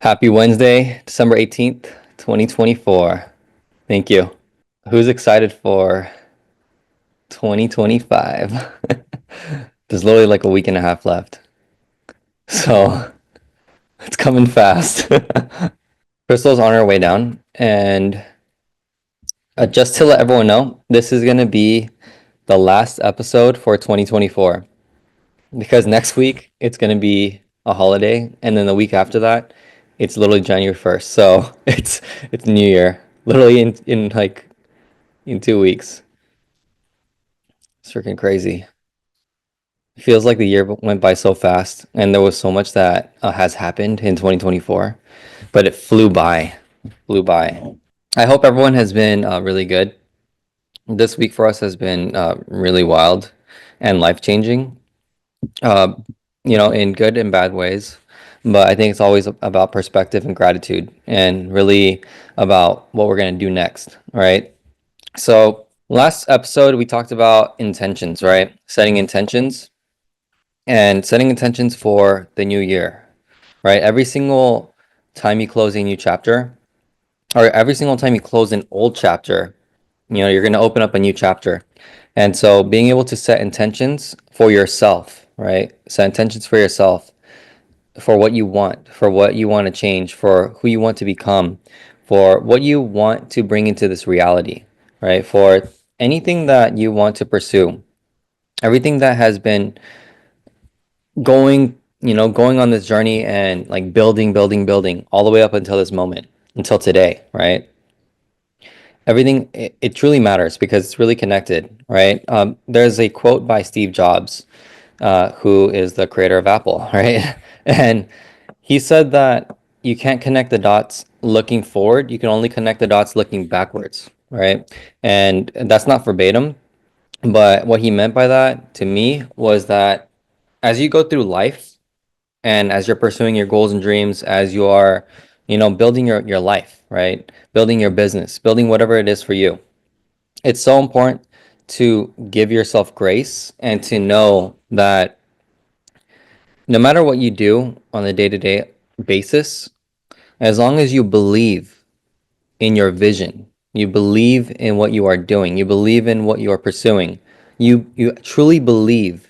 Happy Wednesday, December 18th, 2024. Thank you. Who's excited for 2025? There's literally like a week and a half left. So it's coming fast. Crystal's on her way down. And just to let everyone know, this is going to be the last episode for 2024. Because next week it's going to be a holiday. And then the week after that, it's literally January 1st. So it's New Year. Literally in 2 weeks. It's freaking crazy. It feels like the year went by so fast, and there was so much that has happened in 2024, but it flew by. Flew by. I hope everyone has been really good. This week for us has been really wild and life changing, uh, in good and bad ways. But I think it's always about perspective and gratitude, and really about what we're going to do next, right? So last episode we talked about intentions, right? Setting intentions and setting intentions for the new year, right? Every single time you close a new chapter, or every single time you close an old chapter, you're going to open up a new chapter. And so being able to set intentions for yourself, right? Set intentions for yourself, for what you want to change, for who you want to become, for what you want to bring into this reality, right? For anything that you want to pursue, everything that has been going on this journey and like building all the way up until this moment, until today, right? Everything, it truly matters because it's really connected, right? There's a quote by Steve Jobs, who is the creator of Apple, right? And he said that you can't connect the dots looking forward, you can only connect the dots looking backwards, right? And that's not verbatim, but what he meant by that to me was that as you go through life and as you're pursuing your goals and dreams, as you are, building your life, right? Building your business, building whatever it is for you. It's so important to give yourself grace and to know that no matter what you do on a day-to-day basis, as long as you believe in your vision, you believe in what you are doing, you believe in what you are pursuing, you truly believe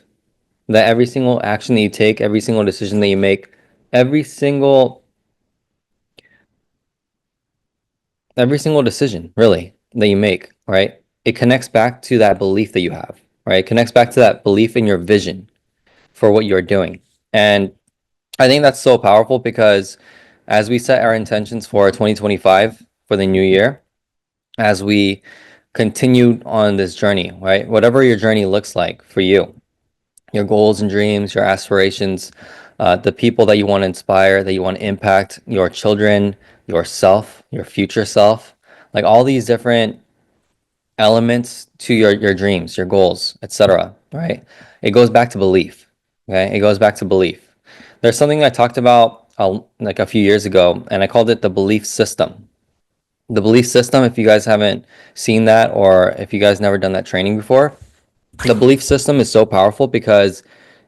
that every single action that you take, every single decision that you make, every single every single decision really that you make, right? It connects back to that belief that you have, right? It connects back to that belief in your vision for what you're doing. And I think that's so powerful because as we set our intentions for 2025 for the new year, as we continue on this journey, right? Whatever your journey looks like for you, your goals and dreams, your aspirations, the people that you want to inspire, that you want to impact, your children, yourself, your future self, like all these different elements to your dreams, your goals, etc. Right? It goes back to belief. Okay, it goes back to belief. There's something I talked about like a few years ago, and I called it the belief system. The belief system, if you guys haven't seen that or if you guys never done that training before, the belief system is so powerful because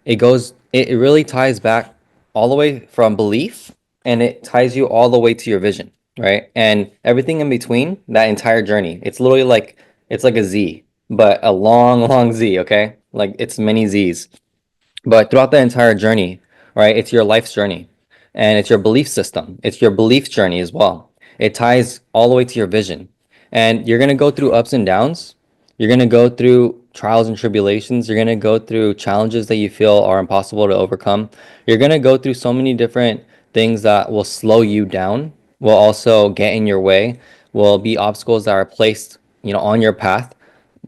it really ties back all the way from belief, and it ties you all the way to your vision, right? And everything in between that entire journey. It's like a Z, but a long Z, okay? Like it's many Z's. But throughout the entire journey, right, it's your life's journey and it's your belief system. It's your belief journey as well. It ties all the way to your vision. And you're going to go through ups and downs. You're going to go through trials and tribulations. You're going to go through challenges that you feel are impossible to overcome. You're going to go through so many different things that will slow you down, will also get in your way, will be obstacles that are placed, on your path.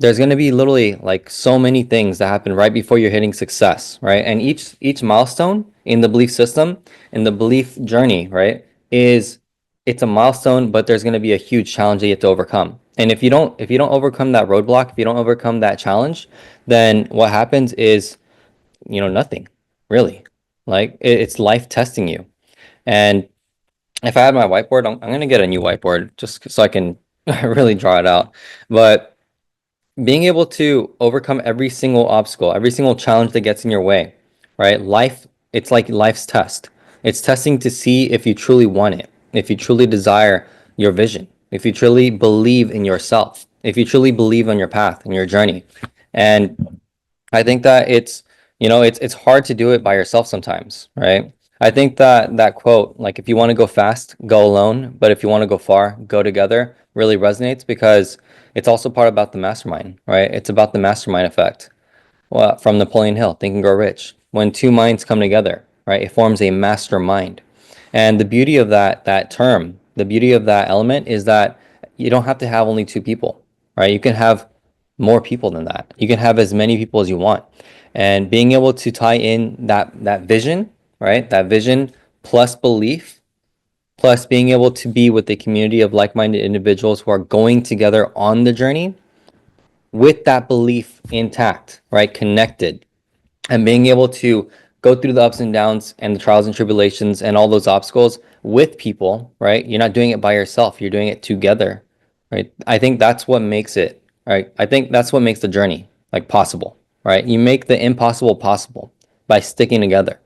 There's going to be literally like so many things that happen right before you're hitting success, right? And each milestone in the belief system, in the belief journey, right, is it's a milestone, but there's going to be a huge challenge that you have to overcome. And if you don't overcome that roadblock, if you don't overcome that challenge, then what happens is, nothing really. Like it's life testing you. And if I had my whiteboard, I'm going to get a new whiteboard just so I can really draw it out. But being able to overcome every single obstacle, every single challenge that gets in your way, right? Life, it's like life's test. It's testing to see if you truly want it, if you truly desire your vision, if you truly believe in yourself, if you truly believe on your path and your journey. And I think that it's hard to do it by yourself sometimes, right? I think that that quote, like if you want to go fast, go alone, but if you want to go far, go together, really resonates because it's also part about the mastermind, right? It's about the mastermind effect. Well, from Napoleon Hill, Think and Grow Rich. When two minds come together, right, it forms a mastermind. And the beauty of that term, the beauty of that element is that you don't have to have only two people, right? You can have more people than that. You can have as many people as you want. And being able to tie in that vision, right? That vision plus belief, plus being able to be with a community of like-minded individuals who are going together on the journey with that belief intact, right? Connected, and being able to go through the ups and downs and the trials and tribulations and all those obstacles with people, right? You're not doing it by yourself, you're doing it together, right? I think that's what makes it, right? I think that's what makes the journey like possible, right? You make the impossible possible by sticking together,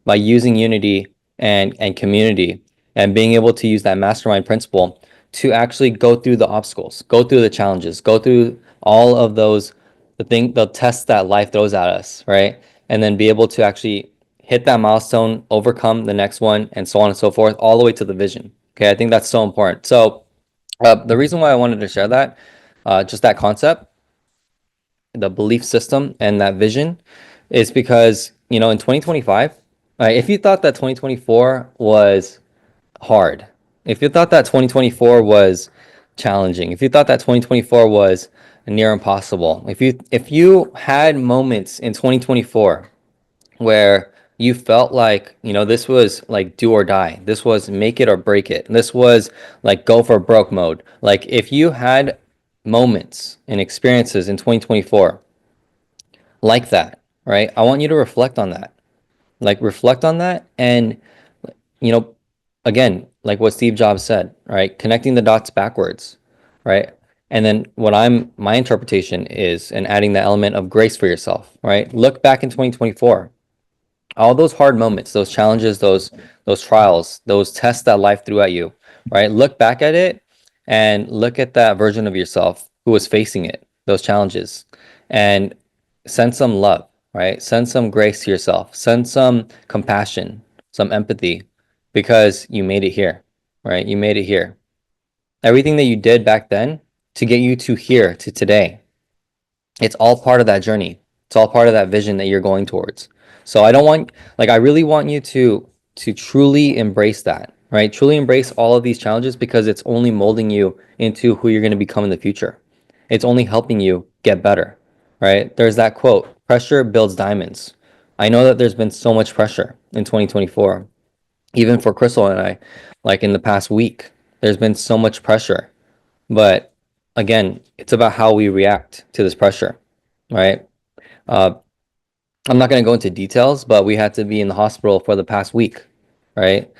by using unity and community, and being able to use that mastermind principle to actually go through the obstacles, go through the challenges, go through all of those the tests that life throws at us, right? And then be able to actually hit that milestone, overcome the next one, and so on and so forth, all the way to the vision. Okay, I think that's so important. So the reason why I wanted to share that, just that concept, the belief system and that vision, is because in 2025, if you thought that 2024 was hard, if you thought that 2024 was challenging, if you thought that 2024 was near impossible, if you had moments in 2024 where you felt like this was like do or die, this was make it or break it, this was like go for broke mode, like if you had moments and experiences in 2024 like that, right? I want you to reflect on that. Like reflect on that and you know, again, like what Steve Jobs said, right? Connecting the dots backwards, right? And then my interpretation is and adding the element of grace for yourself, right? Look back in 2024, all those hard moments, those challenges, those trials, those tests that life threw at you, right? Look back at it and look at that version of yourself who was facing it, those challenges, and send some love, right? Send some grace to yourself, send some compassion, some empathy, because you made it here, right? You made it here. Everything that you did back then to get you to here, to today, it's all part of that journey. It's all part of that vision that you're going towards. So I really want you to truly embrace that, right? Truly embrace all of these challenges because it's only molding you into who you're going to become in the future. It's only helping you get better, right? There's that quote, pressure builds diamonds. I know that there's been so much pressure in 2024, even for Crystal and I, like in the past week, there's been so much pressure. But again, it's about how we react to this pressure, right? Uh, I'm not going to go into details, but we had to be in the hospital for the past week, right?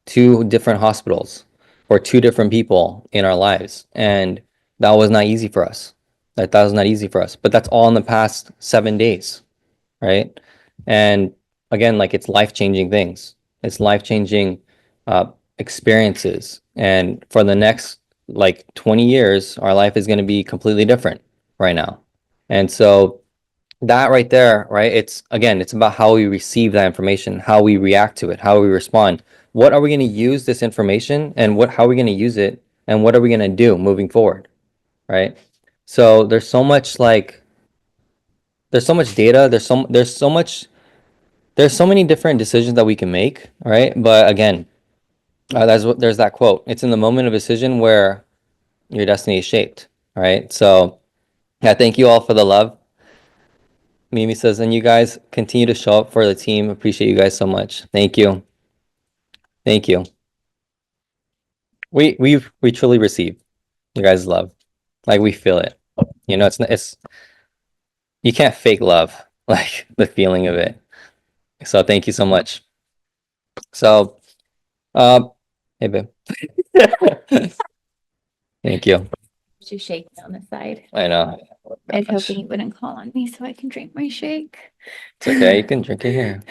Two different hospitals for two different people in our lives. And that was not easy for us. That was not easy for us. But that's all in the past 7 days, right? And again, like it's life-changing things. It's life-changing experiences. And for the next like 20 years, our life is going to be completely different right now. And so that right there, right? It's about how we receive that information, how we react to it, how we respond. What are we going to use this information and how are we going to use it and what are we going to do moving forward, right? So there's so much data, there's so many different decisions that we can make, right? But again, there's that quote. It's in the moment of decision where your destiny is shaped, right? So yeah, thank you all for the love. Mimi says, and you guys continue to show up for the team. Appreciate you guys so much. Thank you. Thank you. We truly receive you guys' love. Like we feel it. It's you can't fake love, like the feeling of it. So thank you so much. So hey babe. Thank you. To shake on the side. I know. I was hoping you wouldn't call on me so I can drink my shake. It's okay, you can drink it here.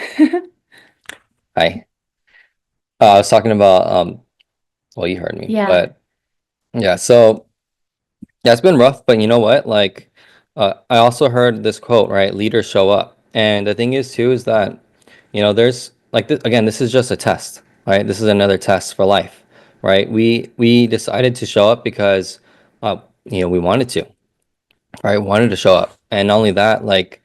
Hi. I was talking about well, you heard me, Yeah. but yeah, so yeah, it's been rough, but you know what? Like, I also heard this quote, right? Leaders show up. And the thing is too is that, there's like this, again, this is just a test, right? This is another test for life, right? We decided to show up because we wanted to, right? Wanted to show up. And not only that, like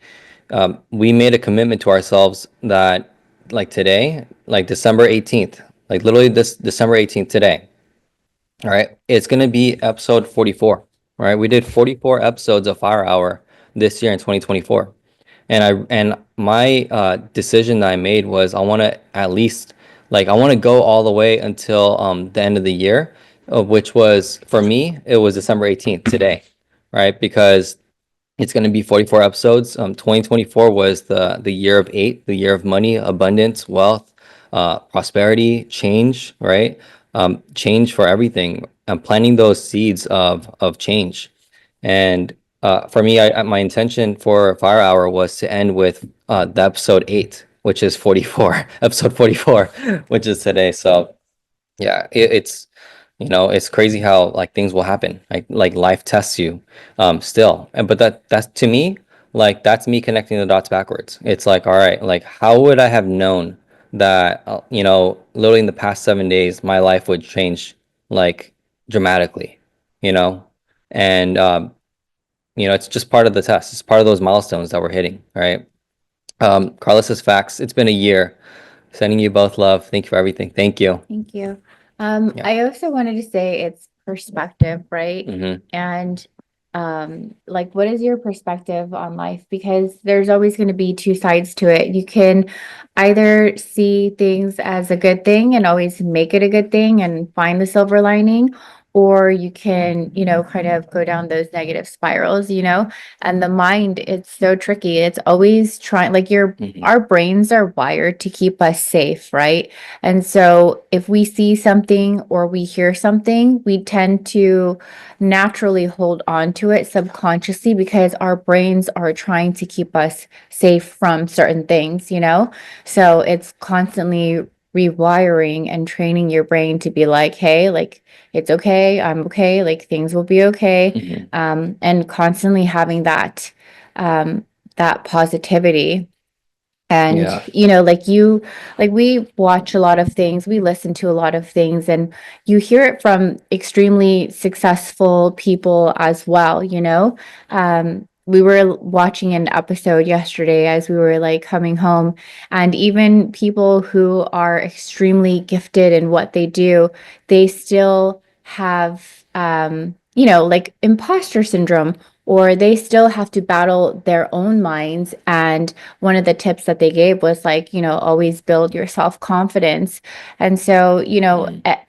we made a commitment to ourselves that like today, like December 18th, like literally this December 18th today, all right, it's going to be episode 44. All right, we did 44 episodes of Fire Hour this year in 2024. And my decision that I made was I want to at least like I want to go all the way until the end of the year, which was for me it was December 18th today, right? Because it's going to be 44 episodes. 2024 was the year of eight, the year of money, abundance, wealth, prosperity, change, right? Change for everything. I'm planting those seeds of change. And for me, my intention for Fire Hour was to end with the episode eight, which is 44, episode 44, which is today. So yeah, it's crazy how like things will happen. Like life tests you still. And but that's to me, like that's me connecting the dots backwards. It's like, all right, like how would I have known that literally in the past 7 days my life would change like dramatically, you know? And it's just part of the test. It's part of those milestones that we're hitting, right? Carlos says facts. It's been a year. Sending you both love. Thank you for everything. Thank you. Thank you. Yeah. I also wanted to say it's perspective, right? Hmm. And like what is your perspective on life? Because there's always going to be two sides to it. You can either see things as a good thing and always make it a good thing and find the silver lining, or you can, kind of go down those negative spirals, and the mind, it's so tricky. It's always trying, like Hmm. our brains are wired to keep us safe, right? And so if we see something or we hear something, we tend to naturally hold on to it subconsciously because our brains are trying to keep us safe from certain things, So it's constantly rewiring and training your brain to be like, hey, like it's okay, I'm okay, like things will be okay. Hmm. And constantly having that positivity. And, Yeah. like we watch a lot of things, we listen to a lot of things, and you hear it from extremely successful people as well, We were watching an episode yesterday as we were like coming home, and even people who are extremely gifted in what they do, they still have, like imposter syndrome, or they still have to battle their own minds. And one of the tips that they gave was like, always build your self-confidence. And so, Mm. at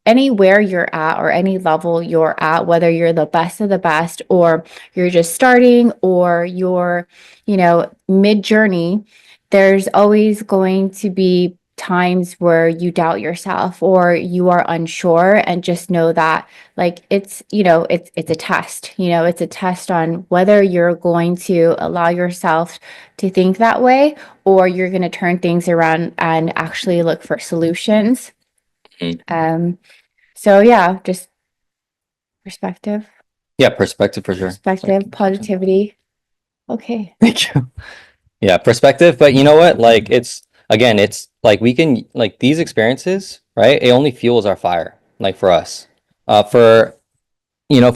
anywhere you're at or any level you're at, whether you're the best of the best or you're just starting or you're, mid journey, there's always going to be times where you doubt yourself or you are unsure, and just know that like it's a test, it's a test on whether you're going to allow yourself to think that way, or you're going to turn things around and actually look for solutions. Mm. um so yeah, just perspective, Yeah, perspective for sure. Sorry, can you jump in? positivity. Okay. Thank you. Yeah, perspective. But you know what? Like it's again, it's like we can like these experiences, right? It only fuels our fire, like for us. For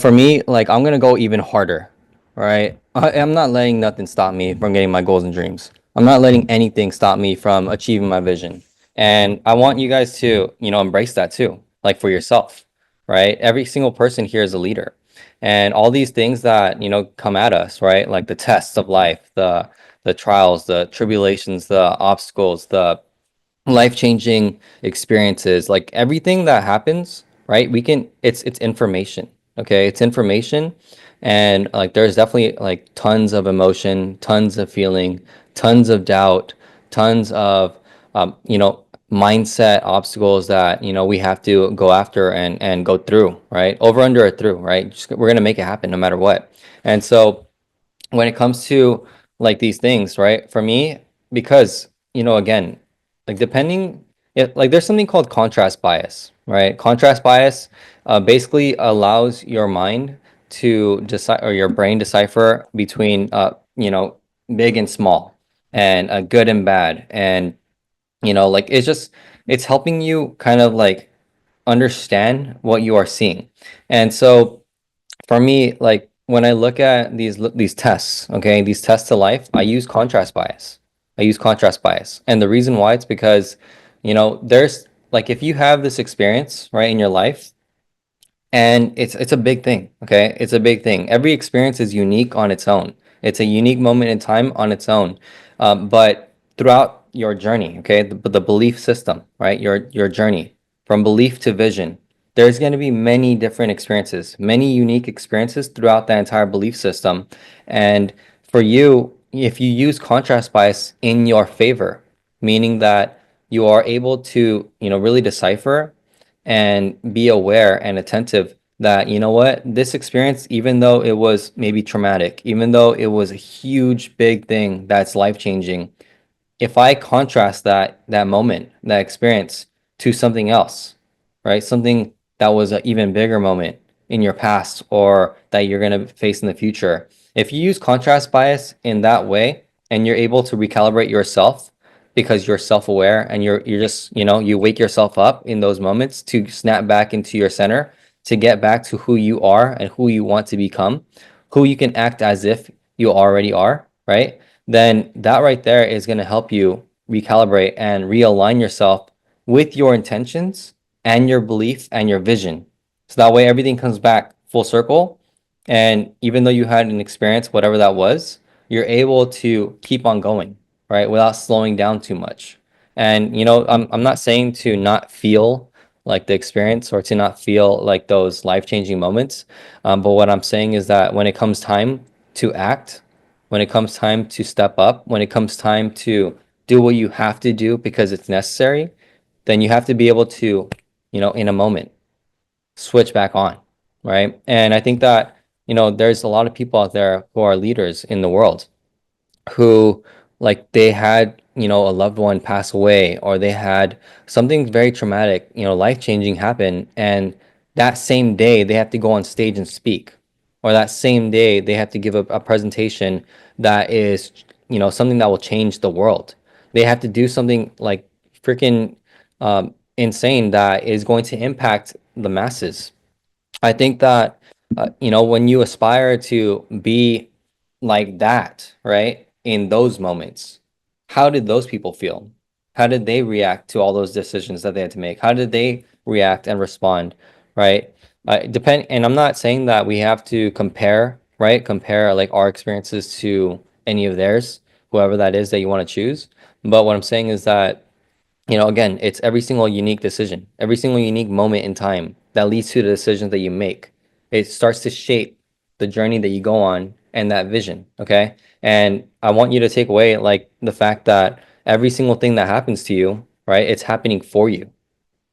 for me, like I'm gonna go even harder, right? I'm not letting nothing stop me from getting my goals and dreams. I'm not letting anything stop me from achieving my vision. And I want you guys to, embrace that too, like for yourself, right? Every single person here is a leader. And all these things that, come at us, right? Like the tests of life, the trials, the tribulations, the obstacles, the life-changing experiences, like everything that happens, right? It's information. Okay, it's information. And like there's definitely like tons of emotion, tons of feeling, tons of doubt, tons of mindset obstacles that we have to go after and go through, right? Over, under, or through, right? We're gonna make it happen no matter what. And so when it comes to like these things, right? For me, because again, Like depending, like there's something called contrast bias, right? Contrast bias basically allows your mind to decide or your brain decipher between big and small and good and bad. And like it's helping you kind of like understand what you are seeing. And so for me, like when I look at these tests, okay, these tests to life, I use contrast bias. I use contrast bias. And the reason why it's because, there's like if you have this experience, right, in your life, and it's a big thing, okay? It's a big thing. Every experience is unique on its own. It's a unique moment in time on its own. But throughout your journey, okay, the belief system, right? Your journey from belief to vision, there's going to be many different experiences, many unique experiences throughout that entire belief system. And for you, if you use contrast bias in your favor, meaning that you are able to, really decipher and be aware and attentive that, this experience, even though it was maybe traumatic, even though it was a huge, big thing that's life changing, if I contrast that moment, that experience to something else, right? Something that was an even bigger moment in your past or that you're going to face in the future. If you use contrast bias in that way and you're able to recalibrate yourself because you're self-aware and you're just, you wake yourself up in those moments to snap back into your center, to get back to who you are and who you want to become, who you can act as if you already are, right? Then that right there is going to help you recalibrate and realign yourself with your intentions and your belief and your vision. So that way everything comes back full circle. And even though you had an experience, whatever that was, you're able to keep on going, right? Without slowing down too much. And, I'm not saying to not feel like the experience or to not feel like those life-changing moments. But what I'm saying is that when it comes time to act, when it comes time to step up, when it comes time to do what you have to do because it's necessary, then you have to be able to, in a moment, switch back on, right? And I think that, there's a lot of people out there who are leaders in the world who like they had a loved one pass away or they had something very traumatic, life changing happen, and that same day they have to go on stage and speak, or that same day they have to give a presentation that is something that will change the world. They have to do something like freaking insane that is going to impact the masses. I think that when you aspire to be like that, right? In those moments, how did those people feel? How did they react to all those decisions that they had to make? How did they react and respond, right? And I'm not saying that we have to compare, right? Compare like our experiences to any of theirs, whoever that is that you want to choose. But what I'm saying is that again, it's every single unique decision, every single unique moment in time that leads to the decisions that you make. It starts to shape the journey that you go on and that vision. Okay. And I want you to take away like the fact that every single thing that happens to you, right? It's happening for you.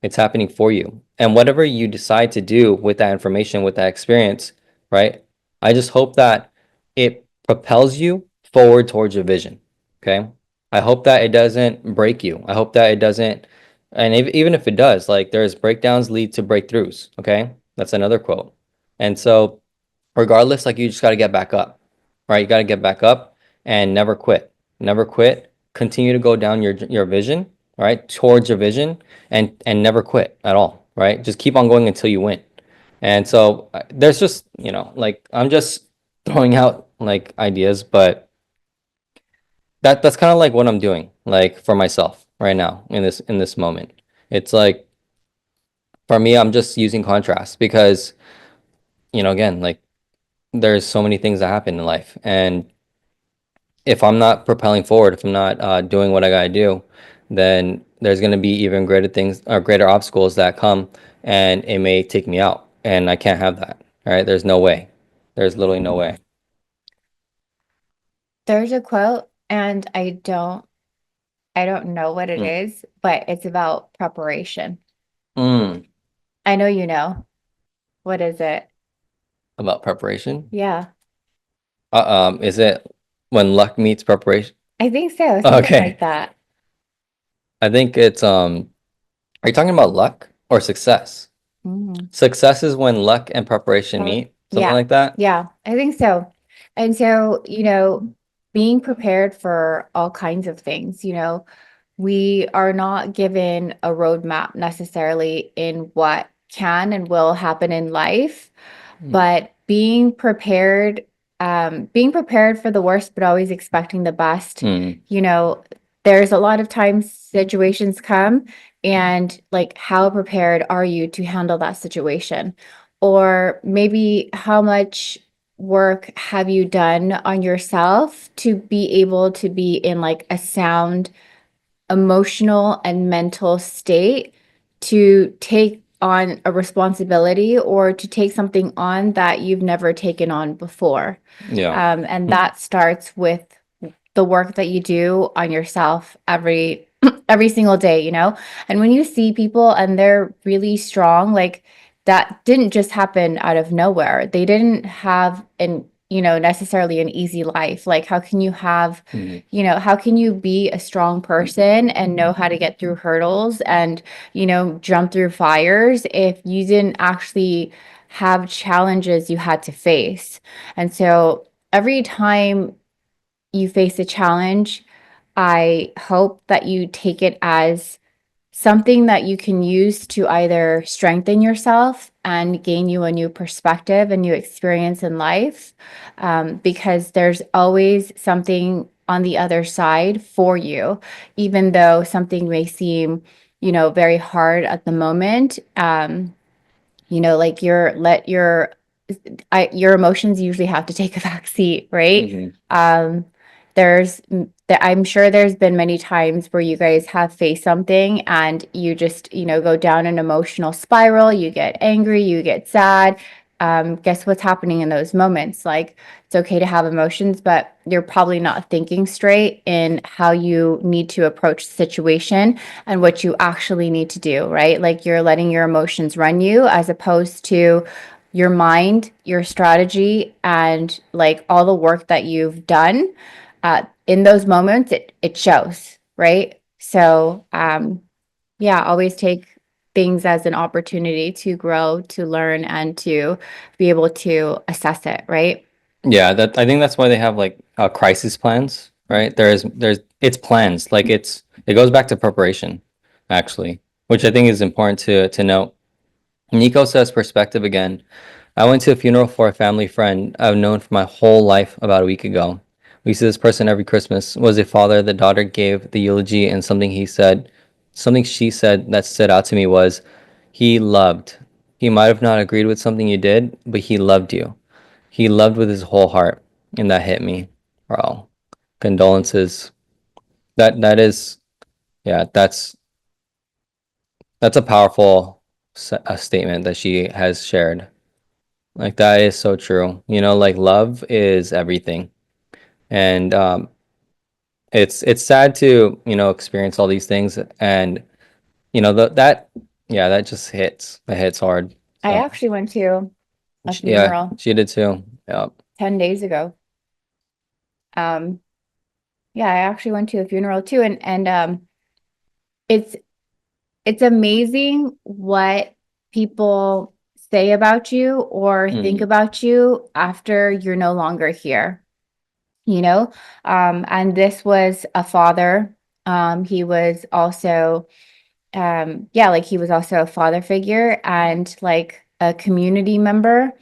It's happening for you. And whatever you decide to do with that information, with that experience, right? I just hope that it propels you forward towards your vision. Okay. I hope that it doesn't break you. I hope that it doesn't, and even if it does, like there's breakdowns lead to breakthroughs. Okay. That's another quote. And so, regardless, like you just got to get back up, right? You got to get back up and never quit. Never quit. Continue to go down your vision, right? Towards your vision and never quit at all, right? Just keep on going until you win. And so there's just, like I'm just throwing out like ideas, but that's kind of like what I'm doing like for myself right now in this moment. It's like for me I'm just using contrast because, again, like there's so many things that happen in life, and if I'm not propelling forward, if I'm not doing what I gotta do, then there's gonna be even greater things or greater obstacles that come, and it may take me out, and I can't have that. All right, there's no way. There's literally no way. There's a quote, and I don't know what it Mm. is, but it's about preparation. Mm. I know you know. What is it? About preparation. Yeah, Is it when luck meets preparation? I think so, something Okay. like that. I think it's are you talking about luck or success? Mm. Success is when luck and preparation Oh, meet, something yeah, like that. yeah, I think so. And so, being prepared for all kinds of things, we are not given a roadmap necessarily in what can and will happen in life, Mm. but being prepared for the worst, but always expecting the best. Mm. You know, there's a lot of times situations come, and like, how prepared are you to handle that situation? Or maybe how much work have you done on yourself to be able to be in like a sound emotional and mental state to take on a responsibility or to take something on that you've never taken on before. Yeah. And that starts with the work that you do on yourself every single day, And when you see people and they're really strong, like that didn't just happen out of nowhere. They didn't have necessarily an easy life. Like how can you have, Mhm. how can you be a strong person and know how to get through hurdles and, jump through fires if you didn't actually have challenges you had to face? And so every time you face a challenge, I hope that you take it as something that you can use to either strengthen yourself and gain you a new perspective, a new experience in life, because there's always something on the other side for you, even though something may seem, very hard at the moment. Like your emotions usually have to take a back seat, right? Mhm. Um, I'm sure there's been many times where you guys have faced something and you just, go down an emotional spiral, you get angry, you get sad. Guess what's happening in those moments? Like, it's okay to have emotions, but you're probably not thinking straight in how you need to approach the situation and what you actually need to do, right? Like you're letting your emotions run you as opposed to your mind, your strategy, and like all the work that you've done. In those moments, it shows, right? So, yeah, always take things as an opportunity to grow, to learn, and to be able to assess it, right? Yeah, that I think that's why they have like crisis plans, right? There's it's plans. Like it goes back to preparation, actually, which I think is important to note. Nico says perspective again. I went to a funeral for a family friend I've known for my whole life about a week ago. We see this person every Christmas. Was a father. The daughter gave the eulogy, and something she said that stood out to me was, he loved. He might have not agreed with something you did, but he loved you. He loved with his whole heart, and that hit me. Bro, condolences. That is, yeah, that's a powerful a statement that she has shared. Like that is so true. Like love is everything. And it's sad to, experience all these things and that yeah, that just hits. That hits hard. I So actually went to a yeah, funeral she did too. Yeah. 10 days ago. Um, yeah, I actually went to a funeral too, and it's it's amazing what people say about you or think Mm. about you after you're no longer here, you know? And this was a father. He was also, yeah, like he was also a father figure and like a community member.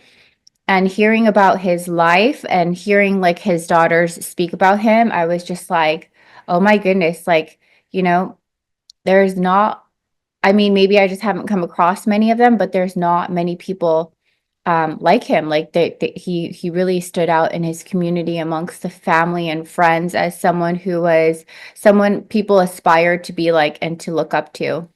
And hearing about his life and hearing like his daughters speak about him, I was just like, oh my goodness, like, you know, there's not, I mean, maybe I just haven't come across many of them, but there's not many people like him. Like he really stood out in his community amongst the family and friends as someone who was someone people aspired to be like and to look up to.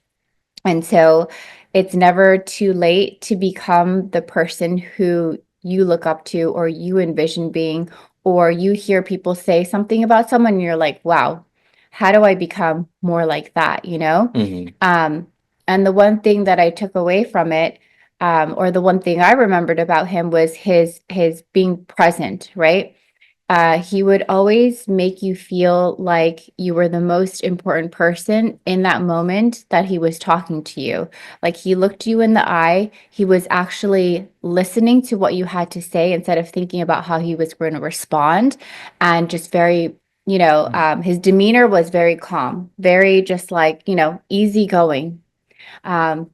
And so it's never too late to become the person who you look up to or you envision being, or you hear people say something about someone and you're like, wow, how do I become more like that, Hmm. Um, and the one thing that I took away from it, or the one thing I remembered about him was his being present, right? He would always make you feel like you were the most important person in that moment that he was talking to you. Like he looked you in the eye, he was actually listening to what you had to say instead of thinking about how he was going to respond, and just very, his demeanor was very calm, very just like, easygoing. Um,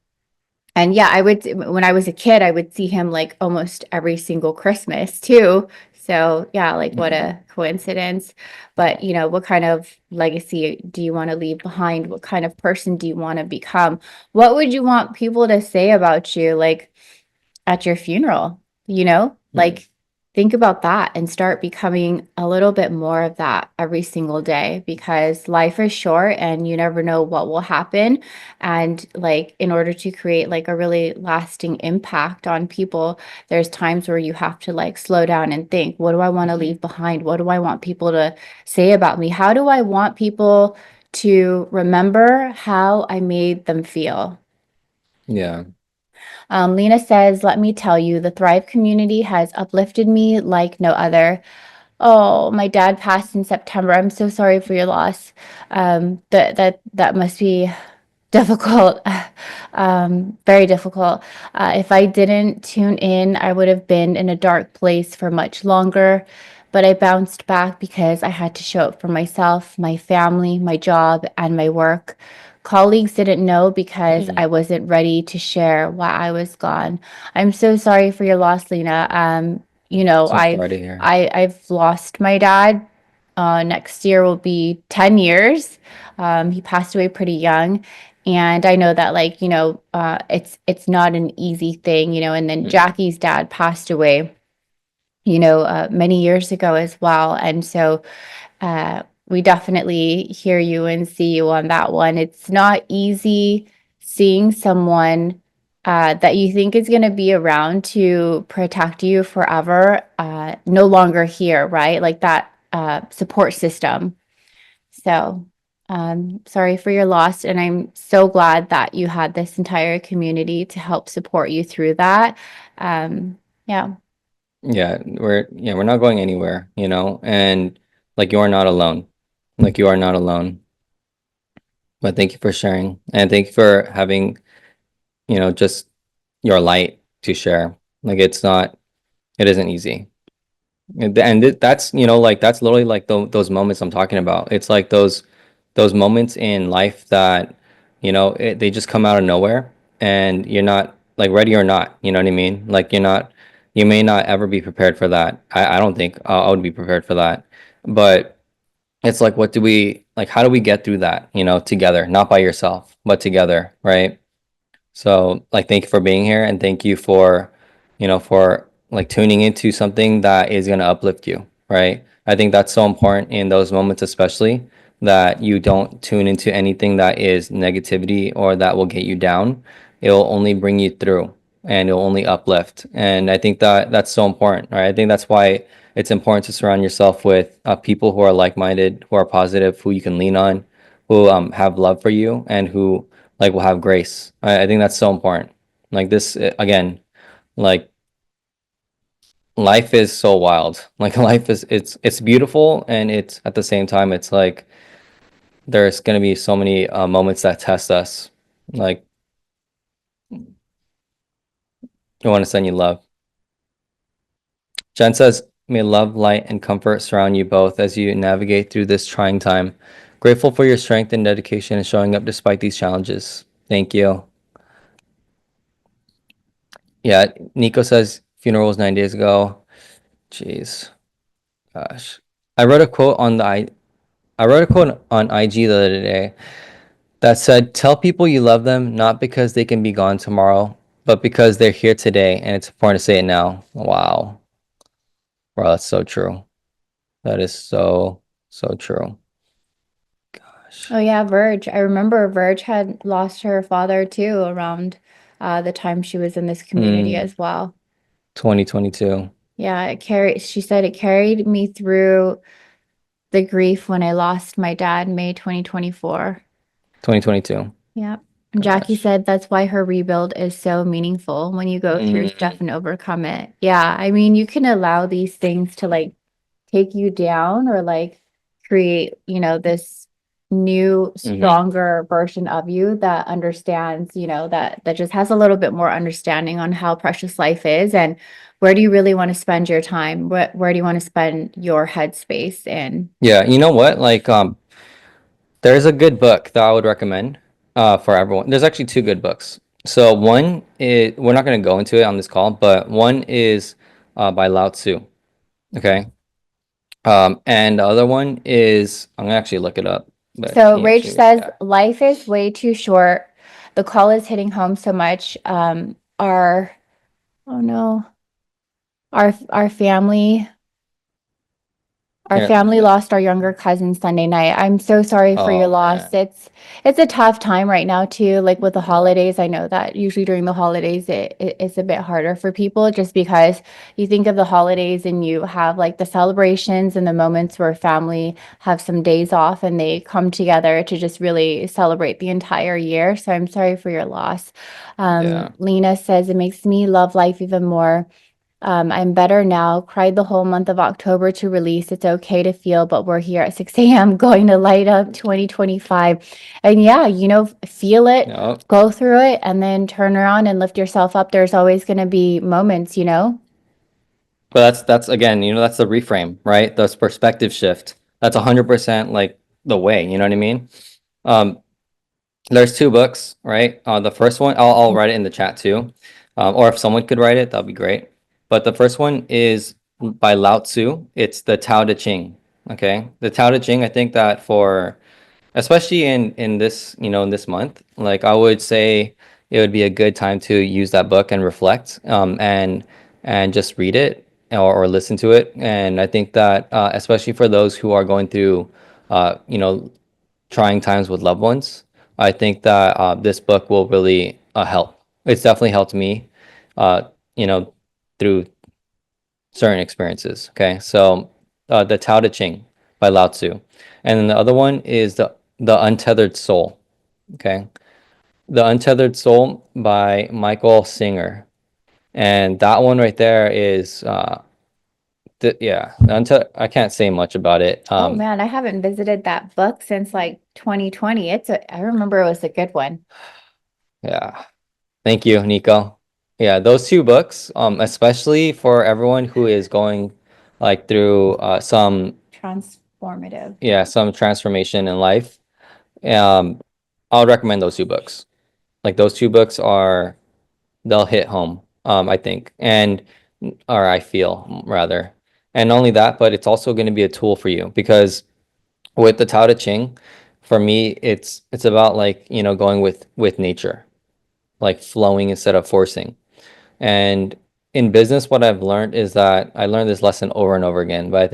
and yeah, when I was a kid, I would see him like almost every single Christmas too. So yeah, like what Mm. a coincidence. But what kind of legacy do you want to leave behind? What kind of person do you want to become? What would you want people to say about you? Like, at your funeral, Mm. like think about that and start becoming a little bit more of that every single day, because life is short and you never know what will happen. And like, in order to create like a really lasting impact on people, there's times where you have to like slow down and think, what do I want to leave behind? What do I want people to say about me? How do I want people to remember how I made them feel? Yeah. Lena says, let me tell you, the Thrive community has uplifted me like no other. Oh, my dad passed in September. I'm so sorry for your loss. That must be difficult, very difficult. If I didn't tune in, I would have been in a dark place for much longer. But I bounced back because I had to show up for myself, my family, my job, and my work. Colleagues didn't know because I Mm. wasn't ready to share why I was gone. I'm so sorry for your loss, Lena. So sorry to hear. I've lost my dad. Next year will be 10 years. He passed away pretty young. And I know that like, it's not an easy thing, and then Mm. Jackie's dad passed away, many years ago as well. And so we definitely hear you and see you on that one. It's not easy seeing someone that you think is going to be around to protect you forever, no longer here, right? Like that support system. So, sorry for your loss. And I'm so glad that you had this entire community to help support you through that. Yeah. Yeah, we're not going anywhere, and like you are not alone. Like you are not alone. But thank you for sharing. And thank you for having, just your light to share. Like it isn't easy. That's like that's literally like those moments I'm talking about. It's like those moments in life that they just come out of nowhere, and you're not like ready or not, you know what I mean? Like you may not ever be prepared for that. I don't think I would be prepared for that. But it's like, what do we like, how do we get through that, together, not by yourself but together, right? So, like, thank you for being here, and thank you for like tuning into something that is going to uplift you, right? I think that's so important in those moments, especially that you don't tune into anything that is negativity or that will get you down. It will only bring you through, and it'll only uplift. And I think that that's so important, right? I think that's why it's important to surround yourself with people who are like-minded, who are positive, who you can lean on, who have love for you, and who like will have grace. I think that's so important. Like this again, like life is so wild. Like life is it's beautiful, and it's at the same time it's like there's gonna be so many moments that test us. Like I want to send you love. Jen says, "May love, light, and comfort surround you both as you navigate through this trying time. Grateful for your strength and dedication and showing up despite these challenges. Thank you." Yeah, Nico says funeral was 9 days ago. Jeez. Gosh. I wrote a quote on the I wrote a quote on IG the other day that said, "Tell people you love them not because they can be gone tomorrow, but because they're here today and it's important to say it now." Wow. Bro, that's so true. That is so so true. Oh Gosh. yeah, Verge. I remember Verge had lost her father too around the time she was in this community Mm, as well. 2022. Yeah, she said it carried me through the grief when I lost my dad May 2024. 2022. Yeah. And Jackie Gosh. said that's why her rebuild is so meaningful when you go through Mm, stuff and overcome it. Yeah, I mean, you can allow these things to like take you down or like create, this new, Hmm. stronger version of you that understands, that just has a little bit more understanding on how precious life is and where do you really want to spend your time? Where do you want to spend your headspace in? Yeah, you know what? Like, there's a good book that I would recommend for everyone. There's actually two good books. So one is we're not going to go into it on this call, but one is by Lao Tzu. Okay. And the other one is I'm gonna actually look it up, but So can you Rach actually read? says Yeah. life is way too short. The call is hitting home so much. Our oh no, our family Our Here. family lost our younger cousin Sunday night. I'm so sorry for your Oh loss. man. It's a tough time right now too, like with the holidays. I know that usually during the holidays it's a bit harder for people just because you think of the holidays and you have like the celebrations and the moments where family have some days off and they come together to just really celebrate the entire year. So I'm sorry for your loss. Yeah. Lena says it makes me love life even more. I'm better now. Cried the whole month of October to release. It's okay to feel, but we're here at 6 a.m. going to light up 2025. And yeah, feel it, No. go through it, and then turn around and lift yourself up. There's always going to be moments. But that's again, that's the reframe, right? That's perspective shift. That's 100% like the way. You know what I mean? Um, there's two books, right? The first one, I'll write it in the chat too, or if someone could write it, that'd be great. But the first one is by Lao Tzu. It's the Tao Te Ching. Okay, the Tao Te Ching. I think that for especially in this in this month, like I would say it would be a good time to use that book and reflect, and just read it or listen to it. And I think that especially for those who are going through uh, you know trying times with loved ones, I think that this book will really help. It's definitely helped me, uh, you know, through certain experiences. Okay, so the Tao Te Ching by Lao Tzu, and then the other one is the Untethered Soul. Okay, the Untethered Soul by Michael Singer, and that one right there is yeah. I can't say much about it. Oh man, I haven't visited that book since like 2020. I remember it was a good one. Yeah. Thank you, Nico. Yeah, those two books, especially for everyone who is going like through Transformative. some transformation in life. Um, I would recommend those two books. Like those two books they'll hit home, I think, or I feel rather. And not only that, but it's also going to be a tool for you because with the Tao Te Ching, for me, it's about like, going with nature, like flowing instead of forcing. And in business, what I've learned is that I learned this lesson over and over again, but I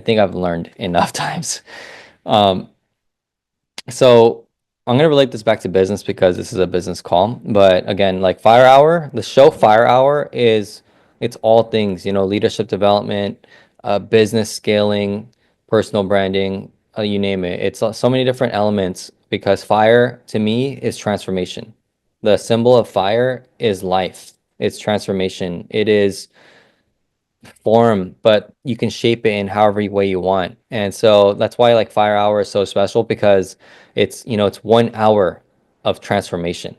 think I've learned enough times. Um, so I'm gonna relate this back to business because this is a business call. But again, like Fire Hour, the show Fire Hour it's all things, leadership development, business scaling, personal branding, you name it. It's so many different elements because fire to me is transformation. The symbol of fire is life. It's transformation. It is form, but you can shape it in however way you want. And so that's why like Fire Hour is so special because it's 1 hour of transformation.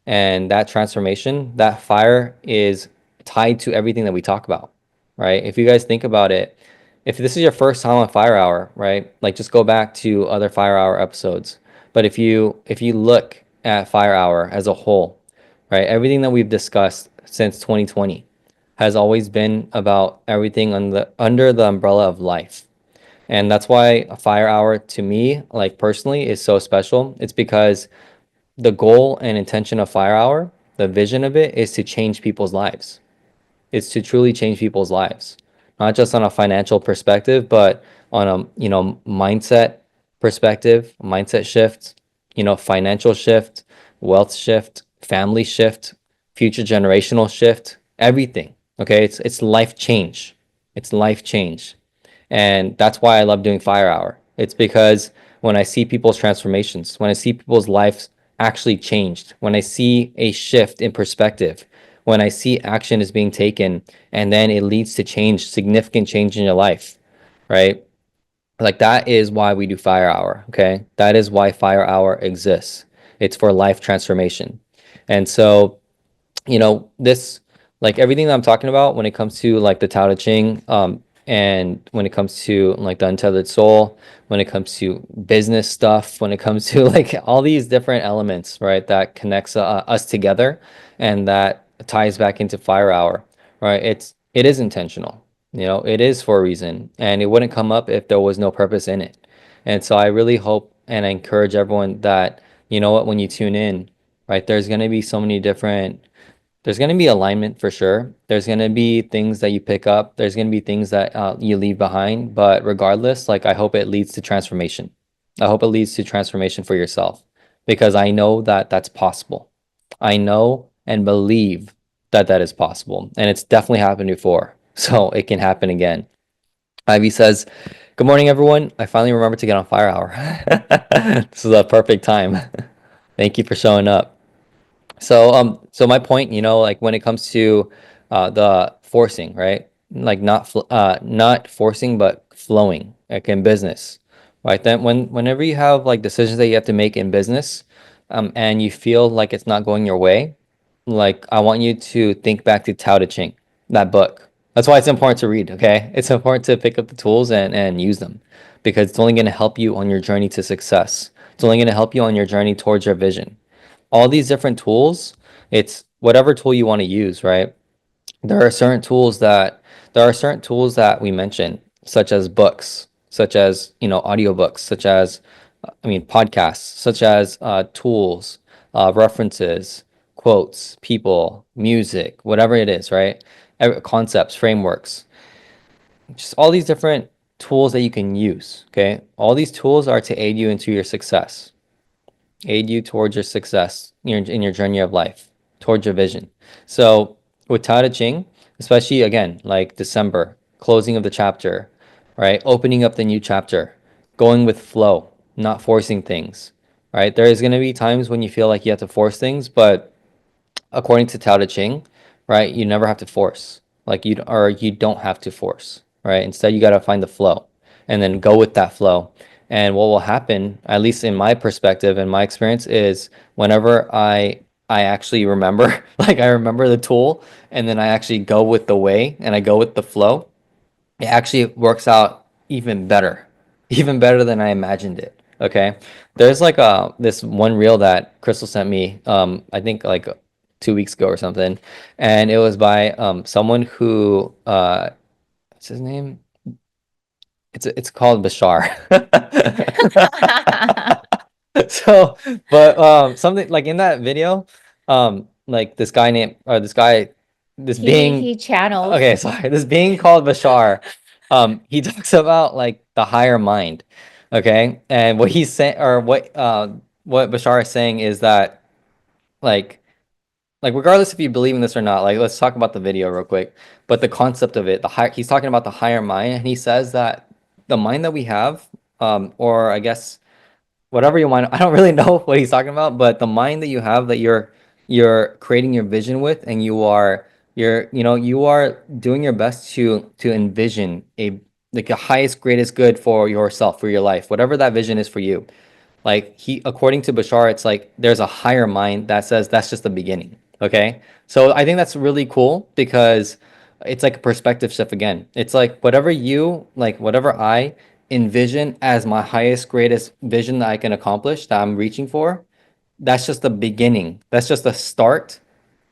And that transformation, that fire is tied to everything that we talk about, right? If you guys think about it, if this is your first time on Fire Hour, right? Like just go back to other Fire Hour episodes. But if you look at Fire Hour as a whole, right? Everything that we've discussed since 2020 has always been about everything under the umbrella of life. And that's why a Fire Hour to me, like personally, is so special. It's because the goal and intention of Fire Hour, the vision of it is to change people's lives. It's to truly change people's lives, not just on a financial perspective, but on a mindset perspective, mindset shift, financial shift, wealth shift, family shift, future generational shift, everything. Okay, it's life change. It's life change. And that's why I love doing Fire Hour. It's because when I see people's transformations, when I see people's lives actually changed, when I see a shift in perspective, when I see action is being taken and then it leads to change, significant change in your life, right? Like that is why we do Fire Hour, okay? That is why Fire Hour exists. It's for life transformation. And so this, like everything that I'm talking about when it comes to like the Tao Te Ching, and when it comes to like the untethered soul, when it comes to business stuff, when it comes to like all these different elements, right, that connects us together and that ties back into Fire Hour, right? It is intentional, it is for a reason, and it wouldn't come up if there was no purpose in it. And so I really hope and I encourage everyone that, when you tune in, right, there's going to be alignment for sure. There's going to be things that you pick up. There's going to be things that you leave behind. But regardless, like I hope it leads to transformation. I hope it leads to transformation for yourself because I know that that's possible. I know and believe that that is possible. And it's definitely happened before. So it can happen again. Ivy says, "Good morning, everyone. I finally remembered to get on Fire Hour." This is a perfect time. Thank you for showing up. So my point, like when it comes to the forcing, right? Like not forcing, but flowing, like in business, right? Then whenever you have like decisions that you have to make in business, and you feel like it's not going your way, like I want you to think back to Tao Te Ching, that book. That's why it's important to read, okay? It's important to pick up the tools and use them because it's only going to help you on your journey to success. It's only going to help you on your journey towards your vision. All these different tools, it's whatever tool you want to use, right? There are certain tools that we mention, such as books, such as, audiobooks, such as podcasts, such as tools, references, quotes, people, music, whatever it is, right? Concepts, frameworks, just all these different tools that you can use, okay? All these tools are to aid you into your success, aid you towards your success in your journey of life, towards your vision. So with Tao Te Ching, especially again, like December, closing of the chapter, right? Opening up the new chapter, going with flow, not forcing things, right? There is going to be times when you feel like you have to force things, but according to Tao Te Ching, right, you never have to force. Like you don't have to force, right? Instead, you got to find the flow and then go with that flow. And what will happen, at least in my perspective and my experience, is whenever I actually remember, like I remember the tool, and then I actually go with the way and I go with the flow, it actually works out even better, even better than I imagined it. Okay. There's like this one reel that Crystal sent me, I think like 2 weeks ago or something. And it was by someone who what's his name? It's called Bashar. So, but something like in that video, like this being He channels. okay, sorry, this being called Bashar, he talks about like the higher mind, okay, and what he's saying or what Bashar is saying is that like regardless if you believe in this or not, like let's talk about the video real quick. But the concept of it, he's talking about the higher mind, and he says that the mind that we have, or I guess whatever you want. I don't really know what he's talking about, but the mind that you have that you're creating your vision with, and you are doing your best to envision a like the highest, greatest good for yourself, for your life, whatever that vision is for you. Like according to Bashar, it's like there's a higher mind that says that's just the beginning. Okay. So I think that's really cool because it's like a perspective shift again. It's like whatever I envision as my highest, greatest vision that I can accomplish, that I'm reaching for, that's just the beginning. That's just the start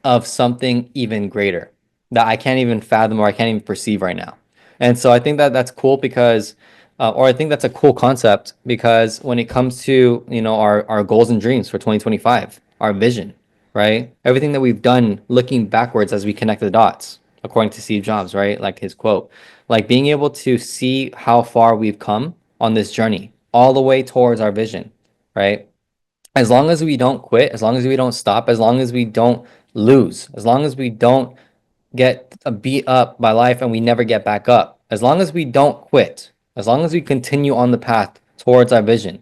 of something even greater that I can't even fathom or I can't even perceive right now. And so I think that that's cool because, or I think that's a cool concept because when it comes to, our goals and dreams for 2025, our vision, right? Everything that we've done looking backwards as we connect the dots, according to Steve Jobs, right? Like his quote, like being able to see how far we've come on this journey all the way towards our vision, right? As long as we don't quit, as long as we don't stop, as long as we don't lose, as long as we don't get beat up by life and we never get back up, as long as we don't quit, as long as we continue on the path towards our vision,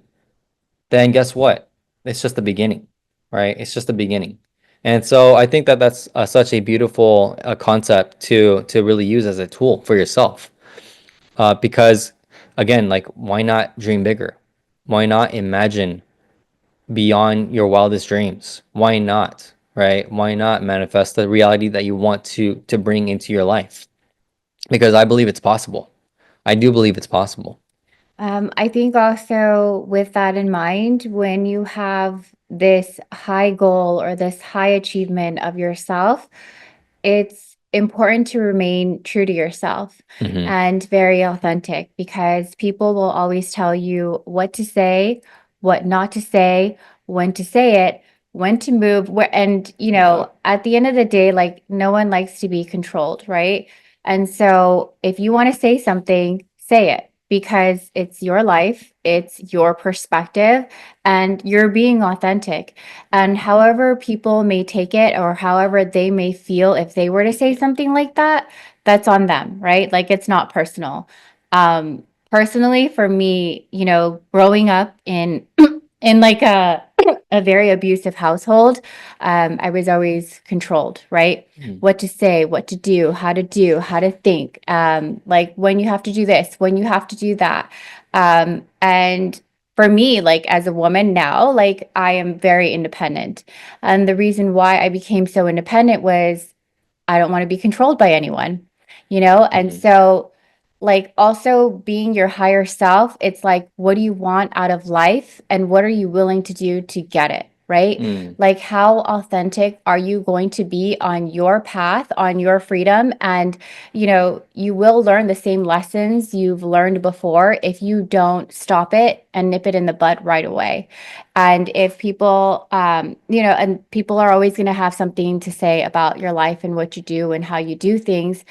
then guess what? It's just the beginning, right? It's just the beginning. And so I think that that's such a beautiful concept to really use as a tool for yourself, because Again, like, why not dream bigger? Why not imagine beyond your wildest dreams? Why not, right? Why not manifest the reality that you want to bring into your life? Because I believe it's possible. I do believe it's possible. I think also with that in mind, when you have this high goal or this high achievement of yourself, it's important to remain true to yourself Hmm. and very authentic, because people will always tell you what to say, what not to say, when to say it, when to move, where, and at the end of the day, like, no one likes to be controlled, right? And so if you want to say something, say it, because it's your life, it's your perspective, and you're being authentic. And however people may take it or however they may feel if they were to say something like that, that's on them, right? Like, it's not personal. Personally, for me, growing up in in like a very abusive household, I was always controlled, right? Mm. What to say, what to do, how to think, like when you have to do this, when you have to do that. And for me, like as a woman now, like I am very independent. And the reason why I became so independent was I don't want to be controlled by anyone, And Hmm. so, like, also being your higher self, it's like, what do you want out of life and what are you willing to do to get it, right? Mm. Like, how authentic are you going to be on your path, on your freedom? And, you will learn the same lessons you've learned before if you don't stop it and nip it in the bud right away. And if people, and people are always going to have something to say about your life and what you do and how you do things,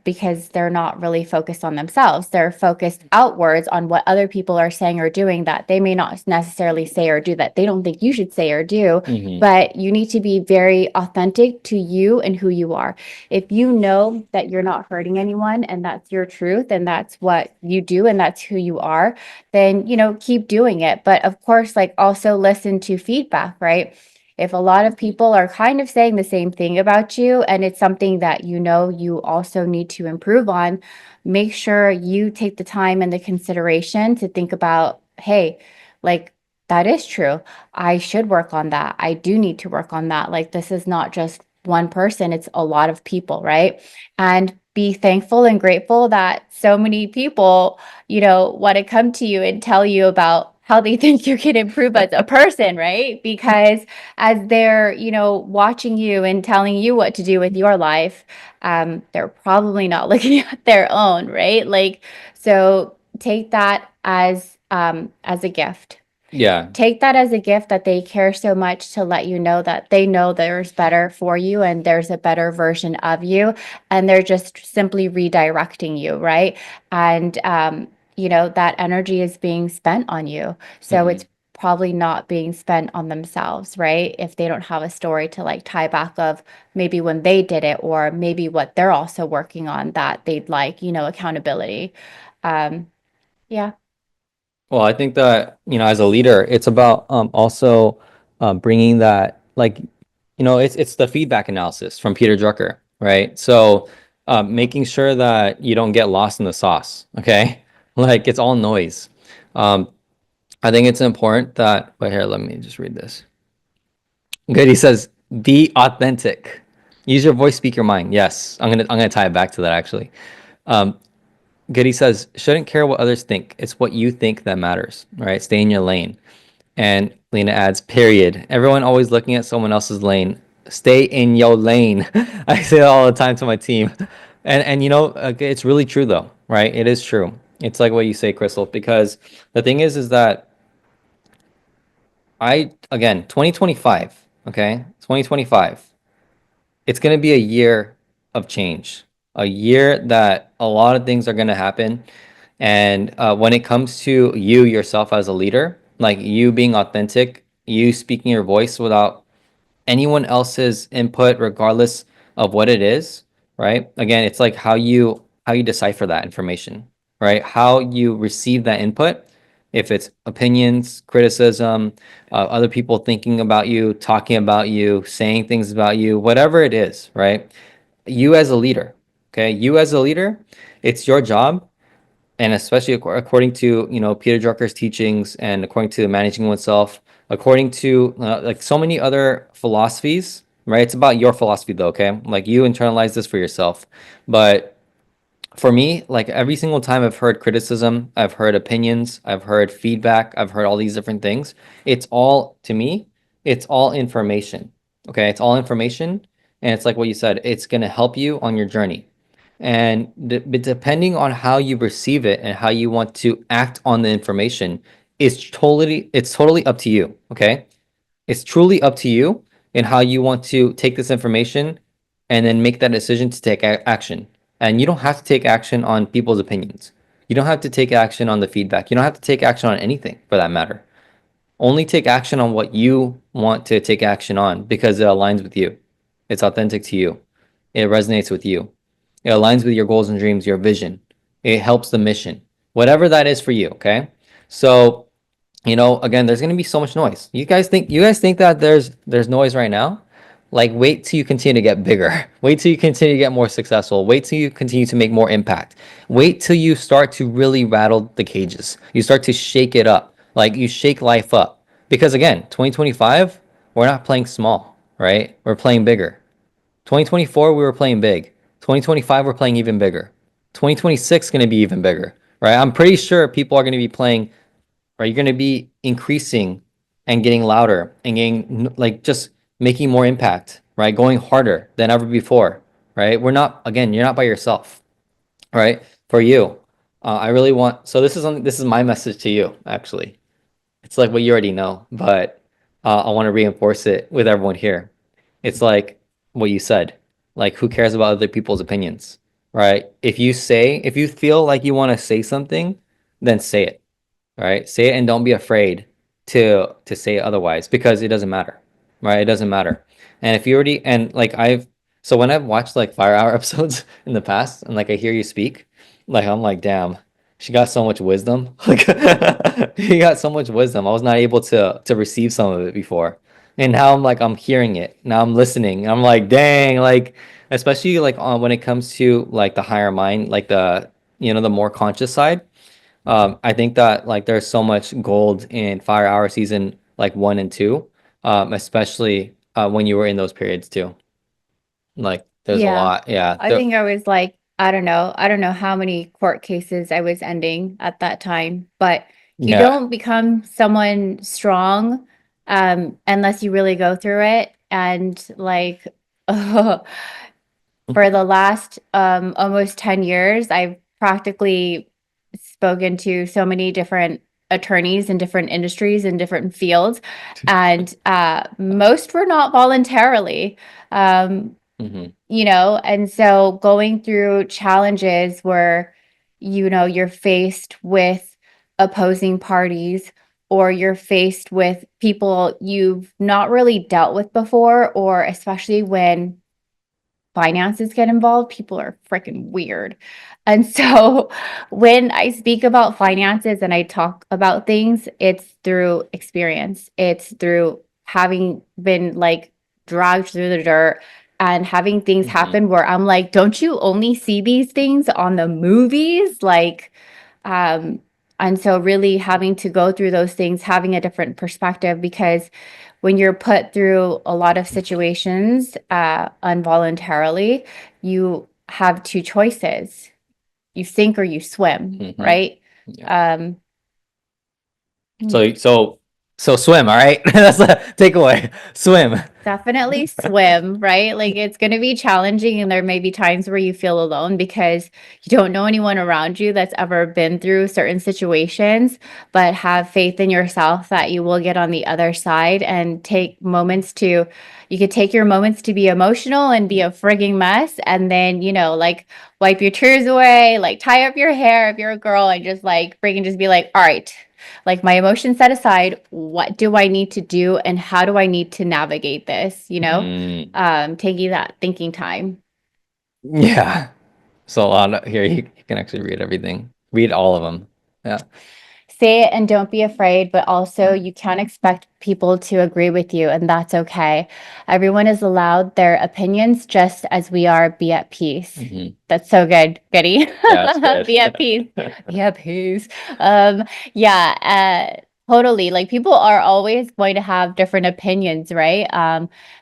because they're not really focused on themselves. They're focused outwards on what other people are saying or doing that they may not necessarily say or do that they don't think you should say or do. Hmm. But you need to be very authentic to you and who you are. If you know that you're not hurting anyone and that's your truth and that's what you do and that's who you are, then keep doing it. But of course, like, also listen to feedback, right? If a lot of people are kind of saying the same thing about you and it's something that you also need to improve on, make sure you take the time and the consideration to think about, hey, like, that is true. I should work on that. I do need to work on that. Like, this is not just one person, it's a lot of people, right? And be thankful and grateful that so many people want to come to you and tell you about how they think you can improve as a person, right? Because as they're, watching you and telling you what to do with your life, they're probably not looking at their own, right? Like, so take that as a gift. Yeah. Take that as a gift that they care so much to let you know that they know there's better for you and there's a better version of you, and they're just simply redirecting you, right? And that energy is being spent on you, so Hmm. it's probably not being spent on themselves, right? If they don't have a story to like tie back of maybe when they did it or maybe what they're also working on that they'd like, accountability. um yeah. Well, I think that, as a leader, it's about also bringing that, like, it's the feedback analysis from Peter Drucker, right? So making sure that you don't get lost in the sauce, okay? Like, it's all noise. Um, I think it's important that, wait, here, let me just read this. Good. He says, be authentic. Use your voice, speak your mind. Yes, I'm gonna tie it back to that actually. Um, Goody says, shouldn't care what others think. It's what you think that matters, right? Stay in your lane. And Lena adds, period. Everyone always looking at someone else's lane. Stay in your lane. I say that all the time to my team. And it's really true though, right? It is true. It's like what you say, Crystal, because the thing is that again, 2025, okay? 2025. It's going to be a year of change, a year that a lot of things are going to happen. And when it comes to you yourself as a leader, like you being authentic, you speaking your voice without anyone else's input, regardless of what it is, right? Again, it's like how you decipher that information, right? How you receive that input. If it's opinions, criticism, other people thinking about you, talking about you, saying things about you, whatever it is, right? You as a leader, okay? You as a leader, it's your job and especially according to Peter Drucker's teachings and according to managing oneself, according to like so many other philosophies, right? It's about your philosophy though, okay? Like you internalize this for yourself, but for me, like every single time I've heard criticism, I've heard opinions, I've heard feedback, I've heard all these different things. It's all, to me, it's all information. Okay, it's all information, and it's like what you said, it's going to help you on your journey. And but depending on how you receive it and how you want to act on the information, it's totally up to you. Okay, it's truly up to you in how you want to take this information and then make that decision to take action. And you don't have to take action on people's opinions. You don't have to take action on the feedback. You don't have to take action on anything for that matter. Only take action on what you want to take action on because it aligns with you. It's authentic to you. It resonates with you. It aligns with your goals and dreams, your vision. It helps the mission, whatever that is for you. Okay. So again, there's gonna be so much noise. You guys think that there's noise right now? Like, wait till you continue to get bigger. Wait till you continue to get more successful. Wait till you continue to make more impact. Wait till you start to really rattle the cages. You start to shake it up. Like you shake life up. Because again, 2025, we're not playing small, right? We're playing bigger. 2024, we were playing big. 2025, we're playing even bigger. 2026 is going to be even bigger, right? I'm pretty sure people are going to be playing, right? You're going to be increasing and getting louder and getting like just making more impact, right? Going harder than ever before, right? Again, you're not by yourself, right? For you, I really want, so this is my message to you, actually. It's like what you already know, but I want to reinforce it with everyone here. It's like what you said, like who cares about other people's opinions, right? If you feel like you want to say something, then say it, right? Say it and don't be afraid to say it otherwise because it doesn't matter, right? It doesn't matter. And if you already and like I've so when I've watched like Fire Hour episodes in the past and like I hear you speak, like I'm like, damn, she got so much wisdom. Like he got so much wisdom. I was not able to receive some of it before. And now I'm hearing it. Now I'm listening. I'm like, dang, like especially like when it comes to like the higher mind, like the more conscious side. I think that like there's so much gold in Fire Hour season like 1 and 2, especially when you were in those periods too. Like there's a Yeah. lot. Yeah. I think I was like, I don't know how many court cases I was ending at that time, but you Yeah. don't become someone strong unless you really go through it. And like for the last almost 10 years, I've practically spoken to so many different attorneys in different industries and different fields, and most were not voluntarily. Um, Hmm. and so going through challenges where, you're faced with opposing parties or you're faced with people you've not really dealt with before, or especially when finances get involved, people are freaking weird. And so when I speak about finances and I talk about things, it's through experience. It's through having been like dragged through the dirt and having things Hmm. happen where I'm like, don't you only see these things on the movies? Um, and so really having to go through those things, having a different perspective, because when you're put through a lot of situations involuntarily, you have two choices. You sink or you swim, Hmm. right? Yeah. Um, So swim, all right? That's the takeaway. Swim. Definitely swim, right? Like it's going to be challenging, and there may be times where you feel alone because you don't know anyone around you that's ever been through certain situations, but have faith in yourself that you will get on the other side and you could take your moments to be emotional and be a frigging mess, and then, like wipe your tears away, like tie up your hair if you're a girl, and just like freaking just be like, all right, like my emotions set aside, what do I need to do and how do I need to navigate this, Mm, taking that thinking time. yeah. So a lot here you can actually read everything. Read all of them. Yeah. say it and don't be afraid, but also you can't expect people to agree with you, and that's okay. Everyone is allowed their opinions just as we are. Be at peace. Mhm. That's so good, Goody. Yeah, it's good. Be at peace. Be at peace. Um, yeah, totally. Like people are always going to have different opinions, right?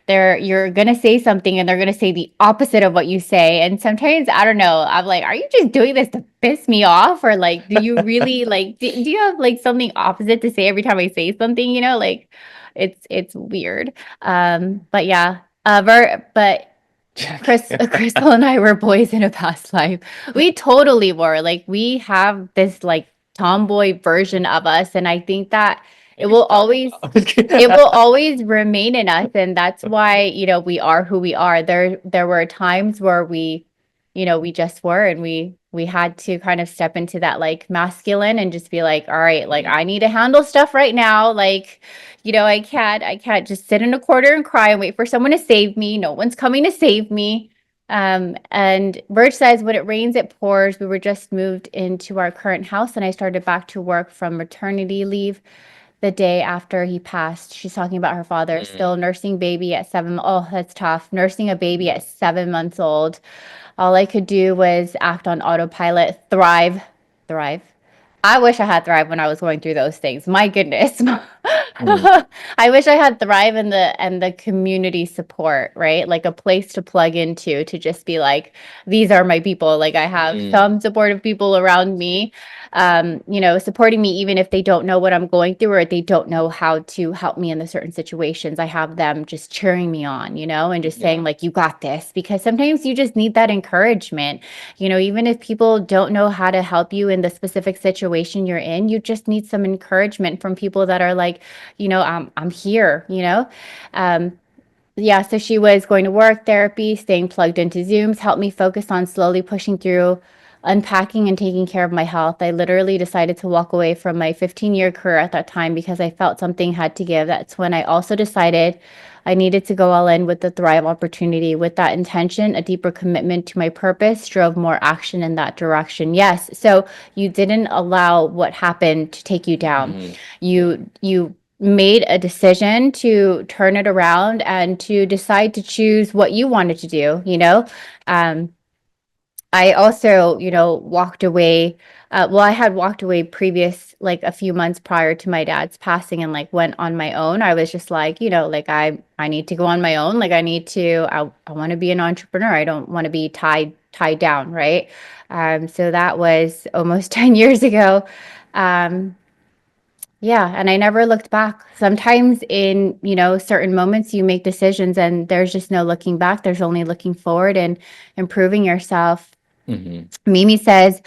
You're gonna say something and they're gonna say the opposite of what you say. And sometimes I don't know, I'm like, are you just doing this to piss me off? Or like, do you really like do you have like something opposite to say every time I say something, you know? Like it's weird. But yeah. But Crystal and I were boys in a past life. We totally were. Like we have this like tomboy version of us, and I think that it will always it will always remain in us, and that's why, you know, we are who we are. There were times where we, you know, we just were, and we had to kind of step into that like masculine and just be like, all right, like I need to handle stuff right now. Like, you know, I can't just sit in a corner and cry and wait for someone to save me. No one's coming to save me. And Birch says, when it rains, it pours. We were just moved into our current house, and I started back to work from maternity leave the day after he passed. She's talking about her father still nursing baby at 7. Oh, that's tough. Nursing a baby at 7 months old. All I could do was act on autopilot, thrive, thrive. I wish I had Thrive when I was going through those things. My goodness. Mm, I wish I had Thrive and the community support, right? Like a place to plug into to just be like, these are my people. Like I have mm, some supportive people around me, you know, supporting me even if they don't know what I'm going through or they don't know how to help me in the certain situations. I have them just cheering me on, you know, and just yeah. saying like, you got this, because sometimes you just need that encouragement. You know, even if people don't know how to help you in the specific situation you're in, you just need some encouragement from people that are like, you know, I'm here, you know. Um, yeah, so she was going to work, therapy, staying plugged into Zooms, helped me focus on slowly pushing through, unpacking and taking care of my health. I literally decided to walk away from my 15-year career at that time because I felt something had to give. That's when I also decided I needed to go all in with the Thrive opportunity. With that intention, a deeper commitment to my purpose drove more action in that direction. Yes, so you didn't allow what happened to take you down. Mhm. You made a decision to turn it around and to decide to choose what you wanted to do, you know. I also, you know, walked away. Well, I had walked away previous, like a few months prior to my dad's passing, and like went on my own. I was just like, you know, like I need to go on my own. Like I need to. I want to be an entrepreneur. I don't want to be tied down, right? So that was almost 10 years ago. Um, yeah, and I never looked back. Sometimes in, you know, certain moments you make decisions and there's just no looking back. There's only looking forward and improving yourself. Mhm. Mimi says,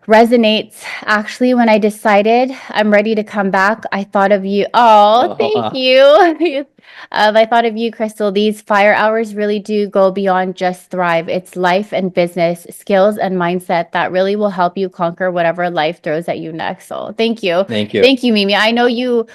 resonates. Actually, when I decided I'm ready to come back, I thought of you. Oh, thank you. I thought of you, Crystal. These fire hours really do go beyond just thrive. It's life and business, skills and mindset that really will help you conquer whatever life throws at you next. So thank you. Thank you. Thank you, Mimi. I know you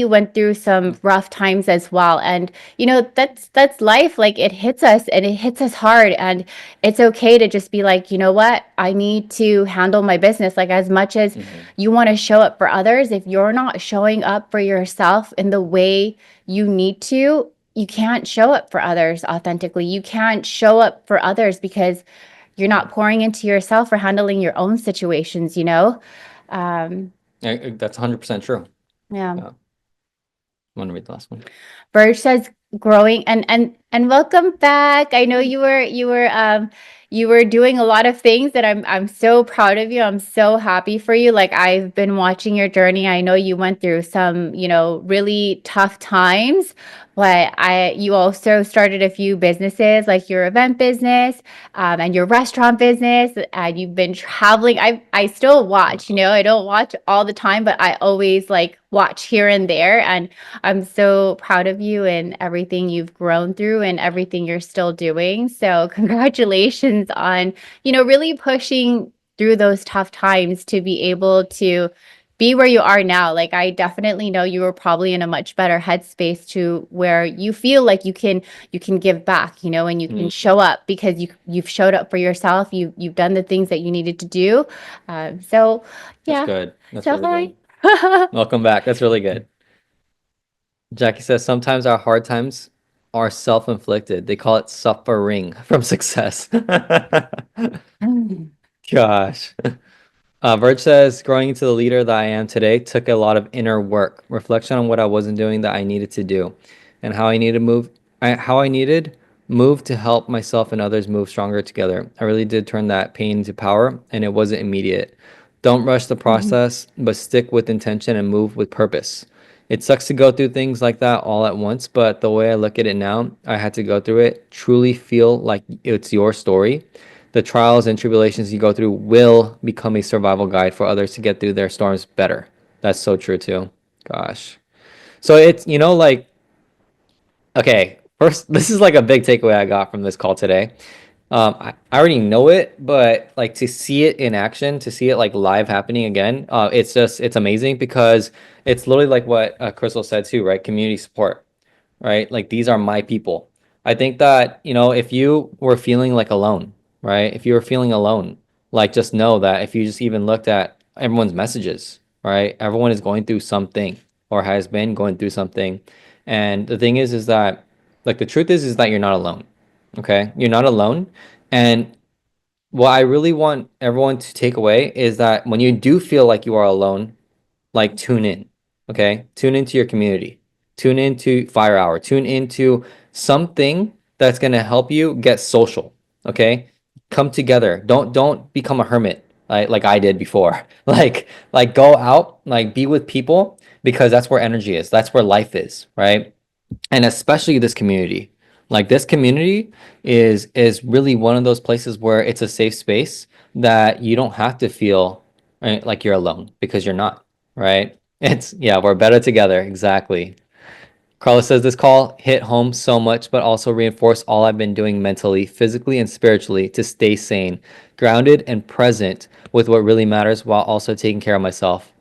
went through some rough times as well. And you know, that's life. Like it hits us and it hits us hard. And it's okay to just be like, you know what? I need to handle my business. Like, as much as Mhm. you want to show up for others, if you're not showing up for yourself in the way you need to, you can't show up for others authentically. You can't show up for others because you're not pouring into yourself or handling your own situations, you know? Um, That's 100% true. yeah. Yeah. Want to read the last one? Birch says growing and welcome back. I know you were doing a lot of things that I'm so proud of you. I'm so happy for you. Like I've been watching your journey. I know you went through some, you know, really tough times, but you also started a few businesses like your event business, and your restaurant business, and you've been traveling. I still watch, you know, I don't watch all the time, but I always like watch here and there, and I'm so proud of you and everything you've grown through and everything you're still doing. So congratulations on, you know, really pushing through those tough times to be able to be where you are now. Like I definitely know you were probably in a much better headspace to where you feel like you can give back, you know, and you can Mm, show up because you've showed up for yourself. You've done the things that you needed to do. So that's yeah. good. That's So really hi. good. Welcome back. That's really good. Jackie says sometimes our hard times are self-inflicted. They call it suffering from success. Gosh. Verge says, growing into the leader that I am today took a lot of inner work, reflection on what I wasn't doing that I needed to do, and how I needed move to help myself and others move stronger together. I really did turn that pain into power, and it wasn't immediate. Don't rush the Mhm. process, but stick with intention and move with purpose. It sucks to go through things like that all at once, but the way I look at it now, I had to go through it, truly feel like it's your story. The trials and tribulations you go through will become a survival guide for others to get through their storms better. That's so true too. Gosh. So it's, like, okay, first, this is like a big takeaway I got from this call today. I already know it, but like to see it in action, to see it like live happening again, it's amazing because it's literally like what Crystal said too, right? Community support, right? Like these are my people. I think that, if you were feeling like alone, right? If you were feeling alone, like just know that if you just even looked at everyone's messages, right? Everyone is going through something or has been going through something. And the thing is that like the truth is that you're not alone. Okay? You're not alone. And what I really want everyone to take away is that when you do feel like you are alone, like tune in, okay? Tune into your community. Tune into Fire Hour. Tune into something that's going to help you get social, okay? Come together. Don't become a hermit like I did before. Like go out, like be with people because that's where energy is. That's where life is, right? And especially this community. Like this community is really one of those places where it's a safe space that you don't have to feel, right, like you're alone because you're not, right? It's yeah, we're better together. Exactly. Carla says this call hit home so much, but also reinforced all I've been doing mentally, physically, and spiritually to stay sane, grounded, and present with what really matters while also taking care of myself.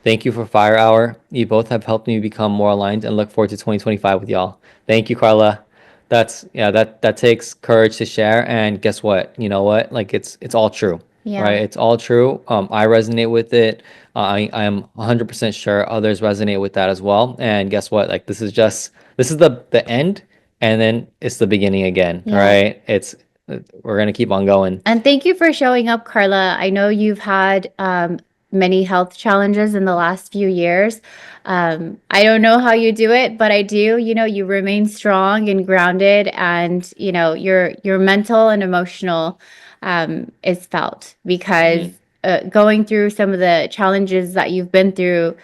Thank you for Fire Hour. You both have helped me become more aligned and look forward to 2025 with y'all. Thank you, Carla. That's yeah, that takes courage to share. And guess what? You know what? Like it's all true, Yeah. right? It's all true. I resonate with it. I am 100% sure others resonate with that as well. And guess what? Like this is the end, and then it's the beginning again. All Yeah. right. We're gonna keep on going. And thank you for showing up, Carla. I know you've had many health challenges in the last few years. I don't know how you do it, but I do. You remain strong and grounded, and your mental and emotional is felt because Mm, going through some of the challenges that you've been through,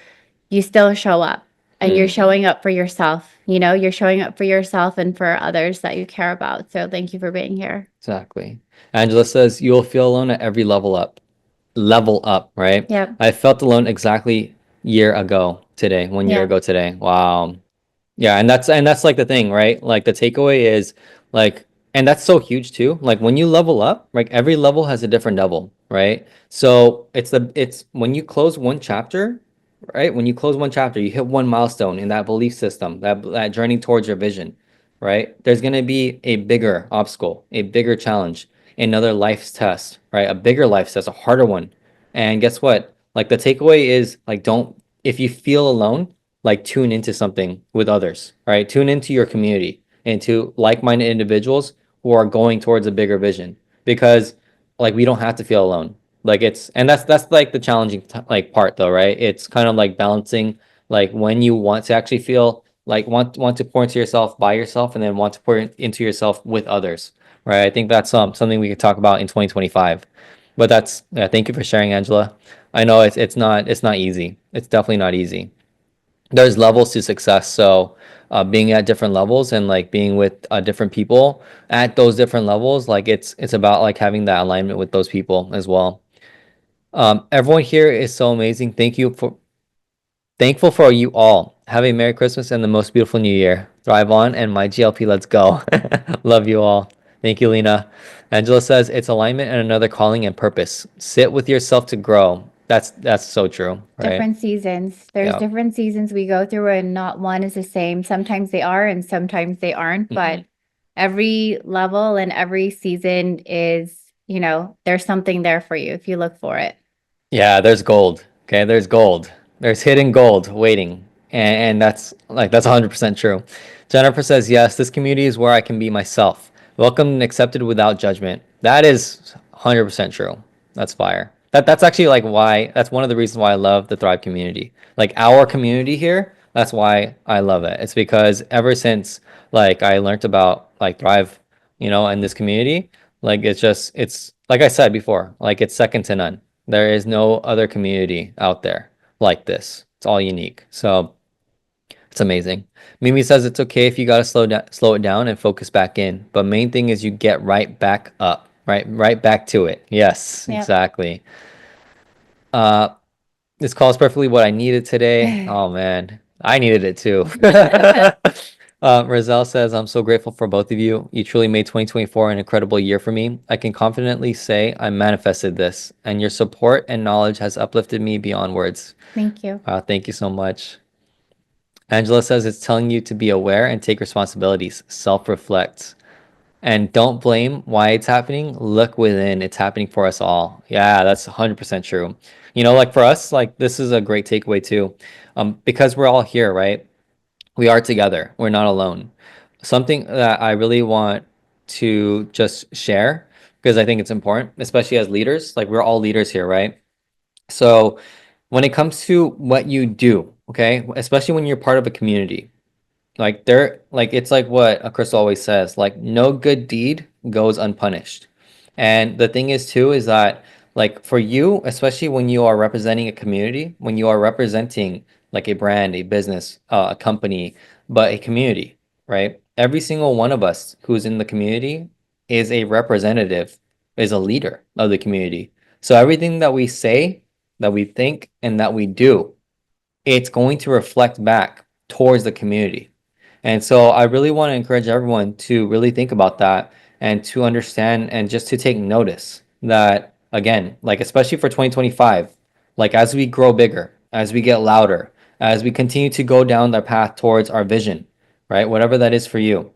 you still show up. And you're mm, showing up for yourself. You're showing up for yourself and for others that you care about. So thank you for being here. exactly. Angela says you'll feel alone at every level up, right? Yep. I felt alone exactly year ago today, 1 year Yeah. ago today. Wow. Yeah, and that's like the thing, right? Like the takeaway is like, and that's so huge too. Like when you level up, like every level has a different devil, right? So it's when you close one chapter, right? When you close one chapter, you hit one milestone in that belief system, that journey towards your vision, right? There's gonna be a bigger obstacle, a bigger challenge, another life's test, right? A bigger life's test, a harder one. And guess what? Like the takeaway is like don't if you feel alone, like tune into something with others, right? Tune into your community, into like-minded individuals who are going towards a bigger vision because like we don't have to feel alone. Like and that's like the challenging like part though, right? It's kind of like balancing like when you want to actually feel like want to pour into yourself by yourself and then want to pour into yourself with others, right? I think that's something we could talk about in 2025. But that's yeah, thank you for sharing, Angela. I know it's not easy. It's definitely not easy. There's levels to success. So being at different levels and like being with different people at those different levels, like it's about like having that alignment with those people as well. Everyone here is so amazing. Thankful for you all. Have a Merry Christmas and the most beautiful New Year. Thrive on and my GLP, let's go. Love you all. Thank you, Lena. Angela says it's alignment and another calling and purpose. Sit with yourself to grow. That's so true, right? Different seasons. There's Yeah. different seasons we go through, and not one is the same. Sometimes they are, and sometimes they aren't. Mhm. But every level and every season there's something there for you if you look for it. Yeah, there's gold. Okay, there's gold. There's hidden gold waiting. And that's 100% true. Jennifer says, yes, this community is where I can be myself. Welcome and accepted without judgment. That is 100% true. That's fire. That's actually like why, that's one of the reasons why I love the Thrive community. Like our community here, that's why I love it. It's because ever since like I learned about like Thrive, in this community, like it's like I said before, like it's second to none. There is no other community out there like this. It's all unique. So it's amazing. Mimi says it's okay if you gotta slow it down and focus back in. But main thing is you get right back up, right back to it. Yes, Yep. exactly. Uh, this call is perfectly what I needed today. Oh man, I needed it too. Roselle says, I'm so grateful for both of you. You truly made 2024 an incredible year for me. I can confidently say I manifested this, and your support and knowledge has uplifted me beyond words. Thank you. Thank you so much. Angela says it's telling you to be aware and take responsibilities, self reflect, and don't blame why it's happening. Look within, it's happening for us all. Yeah, that's 100% true. Like for us, like this is a great takeaway too. Because we're all here, right? We are together, we're not alone. Something that I really want to just share because I think it's important, especially as leaders, like we're all leaders here, right? So when it comes to what you do, okay, especially when you're part of a community, like it's like what Crystal always says, like no good deed goes unpunished. And the thing is too is that like for you, especially when you are representing a community, when you are representing like a brand, a business, a company, but a community, right? Every single one of us who's in the community is a representative, is a leader of the community. So everything that we say, that we think, and that we do, it's going to reflect back towards the community. And so I really want to encourage everyone to really think about that and to understand and just to take notice that, again, like especially for 2025, like as we grow bigger, as we get louder, as we continue to go down the path towards our vision, right? Whatever that is for you,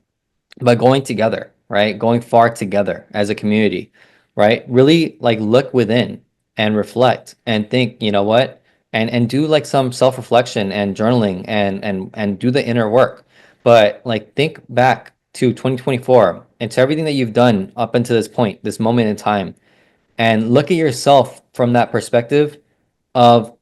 but going together, right? Going far together as a community, right? Really like look within and reflect and think, you know what? And do like some self-reflection and journaling and do the inner work. But like think back to 2024 and to everything that you've done up until this point, this moment in time, and look at yourself from that perspective of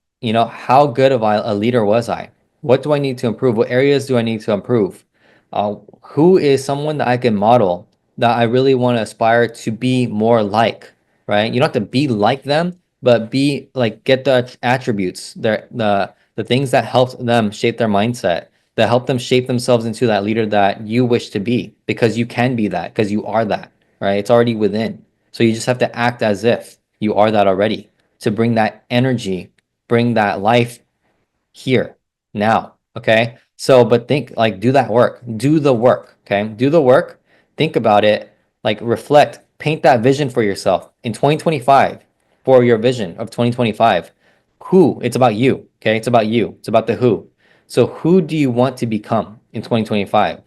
how good of a leader was I? What do I need to improve? What areas do I need to improve? Who is someone that I can model that I really want to aspire to be more like? Right? You don't have to be like them, but be like get the attributes, the things that help them shape their mindset, that help them shape themselves into that leader that you wish to be, because you can be that, because you are that. Right? It's already within. So you just have to act as if you are that already to bring that energy, bring that life here, now. Okay. So, but think like do that work, do the work. Okay. Do the work, think about it, like reflect, paint that vision for yourself in 2025 for your vision of 2025. Who? It's about you. Okay. It's about you. It's about the who. So, who do you want to become in 2025?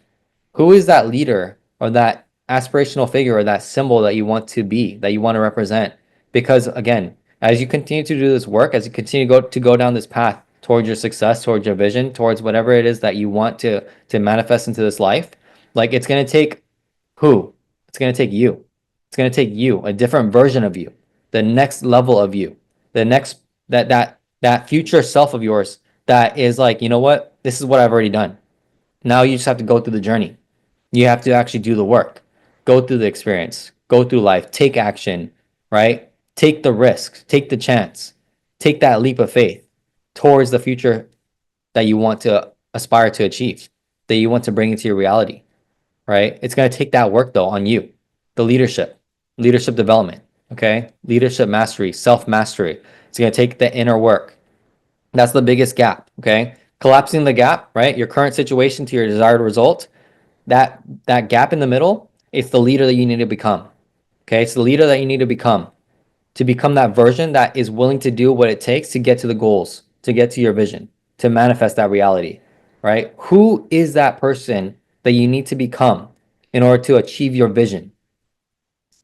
Who is that leader or that aspirational figure or that symbol that you want to be, that you want to represent? Because again, as you continue to do this work, as you continue to go down this path towards your success, towards your vision, towards whatever it is that you want to manifest into this life, like it's gonna take who? It's gonna take you. It's gonna take you, a different version of you, the next level of you, the next that future self of yours that is like, you know what? This is what I've already done. Now you just have to go through the journey. You have to actually do the work, go through the experience, go through life, take action, right? Take the risk, take the chance, take that leap of faith towards the future that you want to aspire to achieve, that you want to bring into your reality, right? It's going to take that work though on you, the leadership development, okay? Leadership mastery, self mastery. It's going to take the inner work. That's the biggest gap, okay? Collapsing the gap, right? Your current situation to your desired result, that gap in the middle, it's the leader that you need to become. Okay, it's the leader that you need to become that version that is willing to do what it takes to get to the goals, to get to your vision, to manifest that reality. Right? Who is that person that you need to become in order to achieve your vision?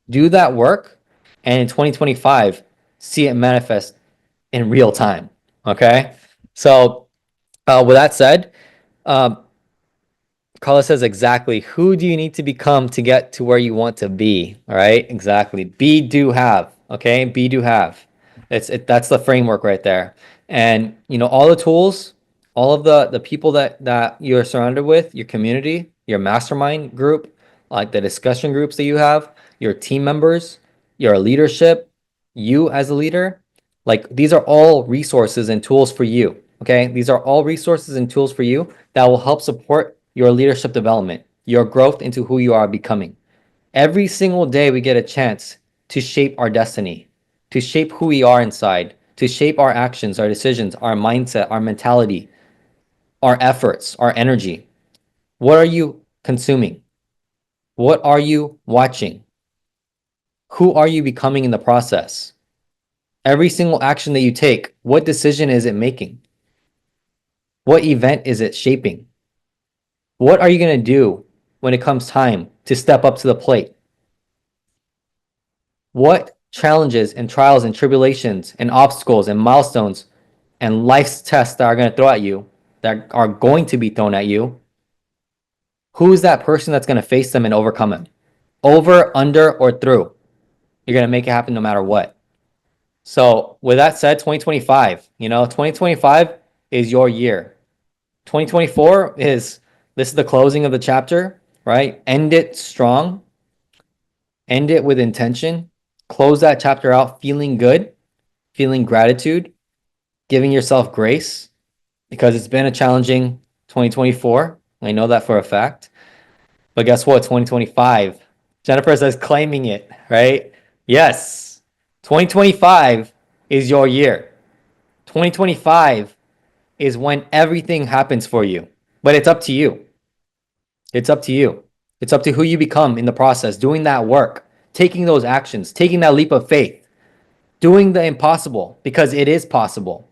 Do that work, and in 2025, see it manifest in real time. Okay? So, with that said, uh, Carla says exactly who do you need to become to get to where you want to be? All right, exactly. Be, do, have. Okay, be, do, have. That's the framework right there. And all the tools, all of the people that you're surrounded with, your community, your mastermind group, like the discussion groups that you have, your team members, your leadership, you as a leader, like these are all resources and tools for you. Okay, these are all resources and tools for you that will help support your leadership development, your growth into who you are becoming. Every single day, we get a chance to shape our destiny, to shape who we are inside, to shape our actions, our decisions, our mindset, our mentality, our efforts, our energy. What are you consuming? What are you watching? Who are you becoming in the process? Every single action that you take, what decision is it making? What event is it shaping? What are you going to do when it comes time to step up to the plate? What challenges and trials and tribulations and obstacles and milestones and life's tests that are going to throw at you, that are going to be thrown at you, who's that person that's going to face them and overcome them? Over, under, or through. You're going to make it happen no matter what. So, with that said, 2025, 2025 is your year. 2024 is this is the closing of the chapter, right? End it strong, end it with intention, close that chapter out feeling good, feeling gratitude, giving yourself grace because it's been a challenging 2024. I know that for a fact. But guess what? 2025. Jennifer says claiming it, right? Yes. 2025 is your year. 2025 is when everything happens for you. But it's up to you. It's up to you. It's up to who you become in the process, doing that work, taking those actions, taking that leap of faith, doing the impossible because it is possible.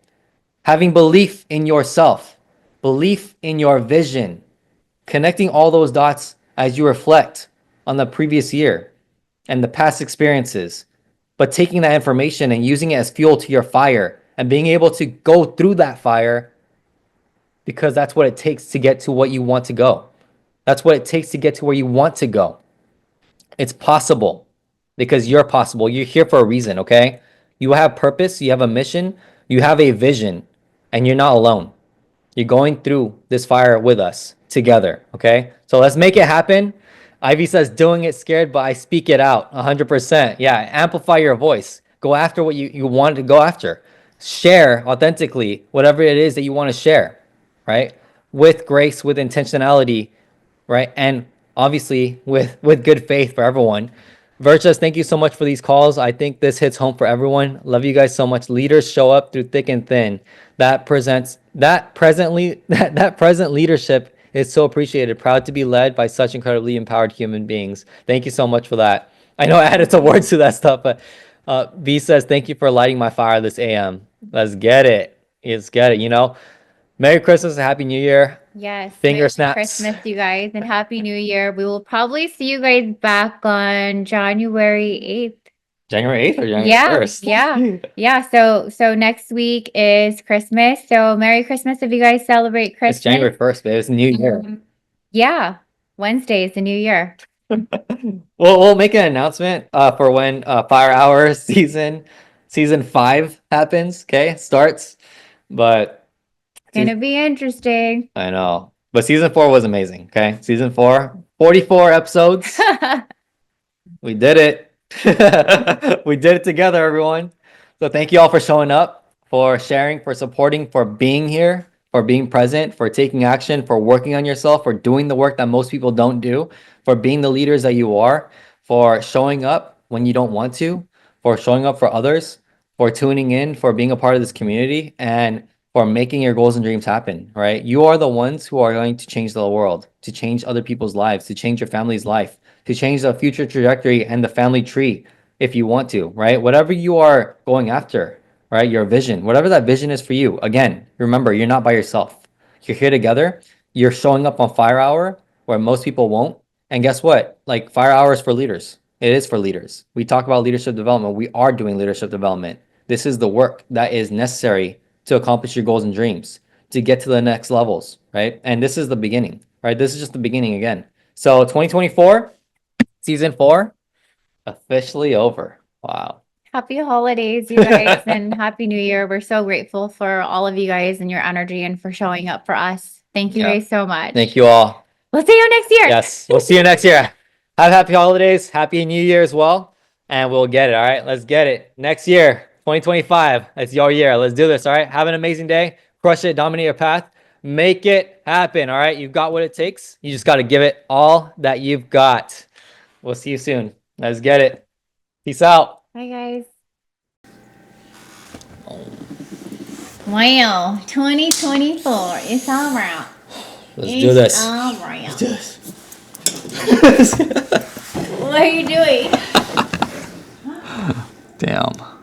Having belief in yourself, belief in your vision, connecting all those dots as you reflect on the previous year and the past experiences, but taking that information and using it as fuel to your fire and being able to go through that fire because that's what it takes to get to what you want to go. That's what it takes to get to where you want to go. It's possible because you're possible. You're here for a reason, okay? You have purpose, you have a mission, you have a vision, and you're not alone. You're going through this fire with us together, okay? So let's make it happen. Ivy says, doing it scared, but I speak it out 100%. Yeah, amplify your voice. Go after what you want to go after. Share authentically whatever it is that you want to share, right? With grace, with intentionality, right? And obviously with good faith for everyone. Virtus, thank you so much for these calls. I think this hits home for everyone. Love you guys so much. Leaders show up through thick and thin. That presents that presently that present leadership is so appreciated. Proud to be led by such incredibly empowered human beings. Thank you so much for that. I know I added some words to that stuff, but B says, thank you for lighting my fire this AM. Let's get it. Let's get it. Merry Christmas and Happy New Year. Yes, Finger Merry snaps. Christmas, you guys, and Happy New Year. We will probably see you guys back on January 8th. January 8th or January Yeah, 1st? yeah. So next week is Christmas. So Merry Christmas if you guys celebrate It's Christmas. January 1st, babe. It's New Year. Yeah, Wednesday is the new year. We'll make an announcement for when Fire Hour season 5 happens, okay? Starts. But Gonna be interesting. I know. But season 4 was amazing, okay? Season 4, 44 episodes. We did it. We did it together, everyone. So thank you all for showing up, for sharing, for supporting, for being here, for being present, for taking action, for working on yourself, for doing the work that most people don't do, for being the leaders that you are, for showing up when you don't want to, for showing up for others, for tuning in, for being a part of this community, and for making your goals and dreams happen, right? You are the ones who are going to change the world, to change other people's lives, to change your family's life, to change the future trajectory and the family tree if you want to, right? Whatever you are going after, right? Your vision, whatever that vision is for you. Again, remember, you're not by yourself. You're here together. You're showing up on Fire Hour where most people won't. And guess what? Like Fire Hour is for leaders. It is for leaders. We talk about leadership development. We are doing leadership development. This is the work that is necessary to accomplish your goals and dreams, to get to the next levels, right? And this is the beginning, right? This is just the beginning again. So 2024, season 4, officially over. Wow. Happy holidays, you guys, and happy new year. We're so grateful for all of you guys and your energy and for showing up for us. Thank you Yeah. guys so much. Thank you all. We'll see you next year. Yes, we'll see you next year. Have happy holidays, happy new year as well, and we'll get it. All right, let's get it. Next year, 2025, it's your year. Let's do this. All right, have an amazing day. Crush it, dominate your path, make it happen. All right, you've got what it takes. You just got to give it all that you've got. We'll see you soon. Let's get it. Peace out. Bye, guys. Wow, 2024 is all right. Let's do this. All right. Let's do this. What are you doing? Damn.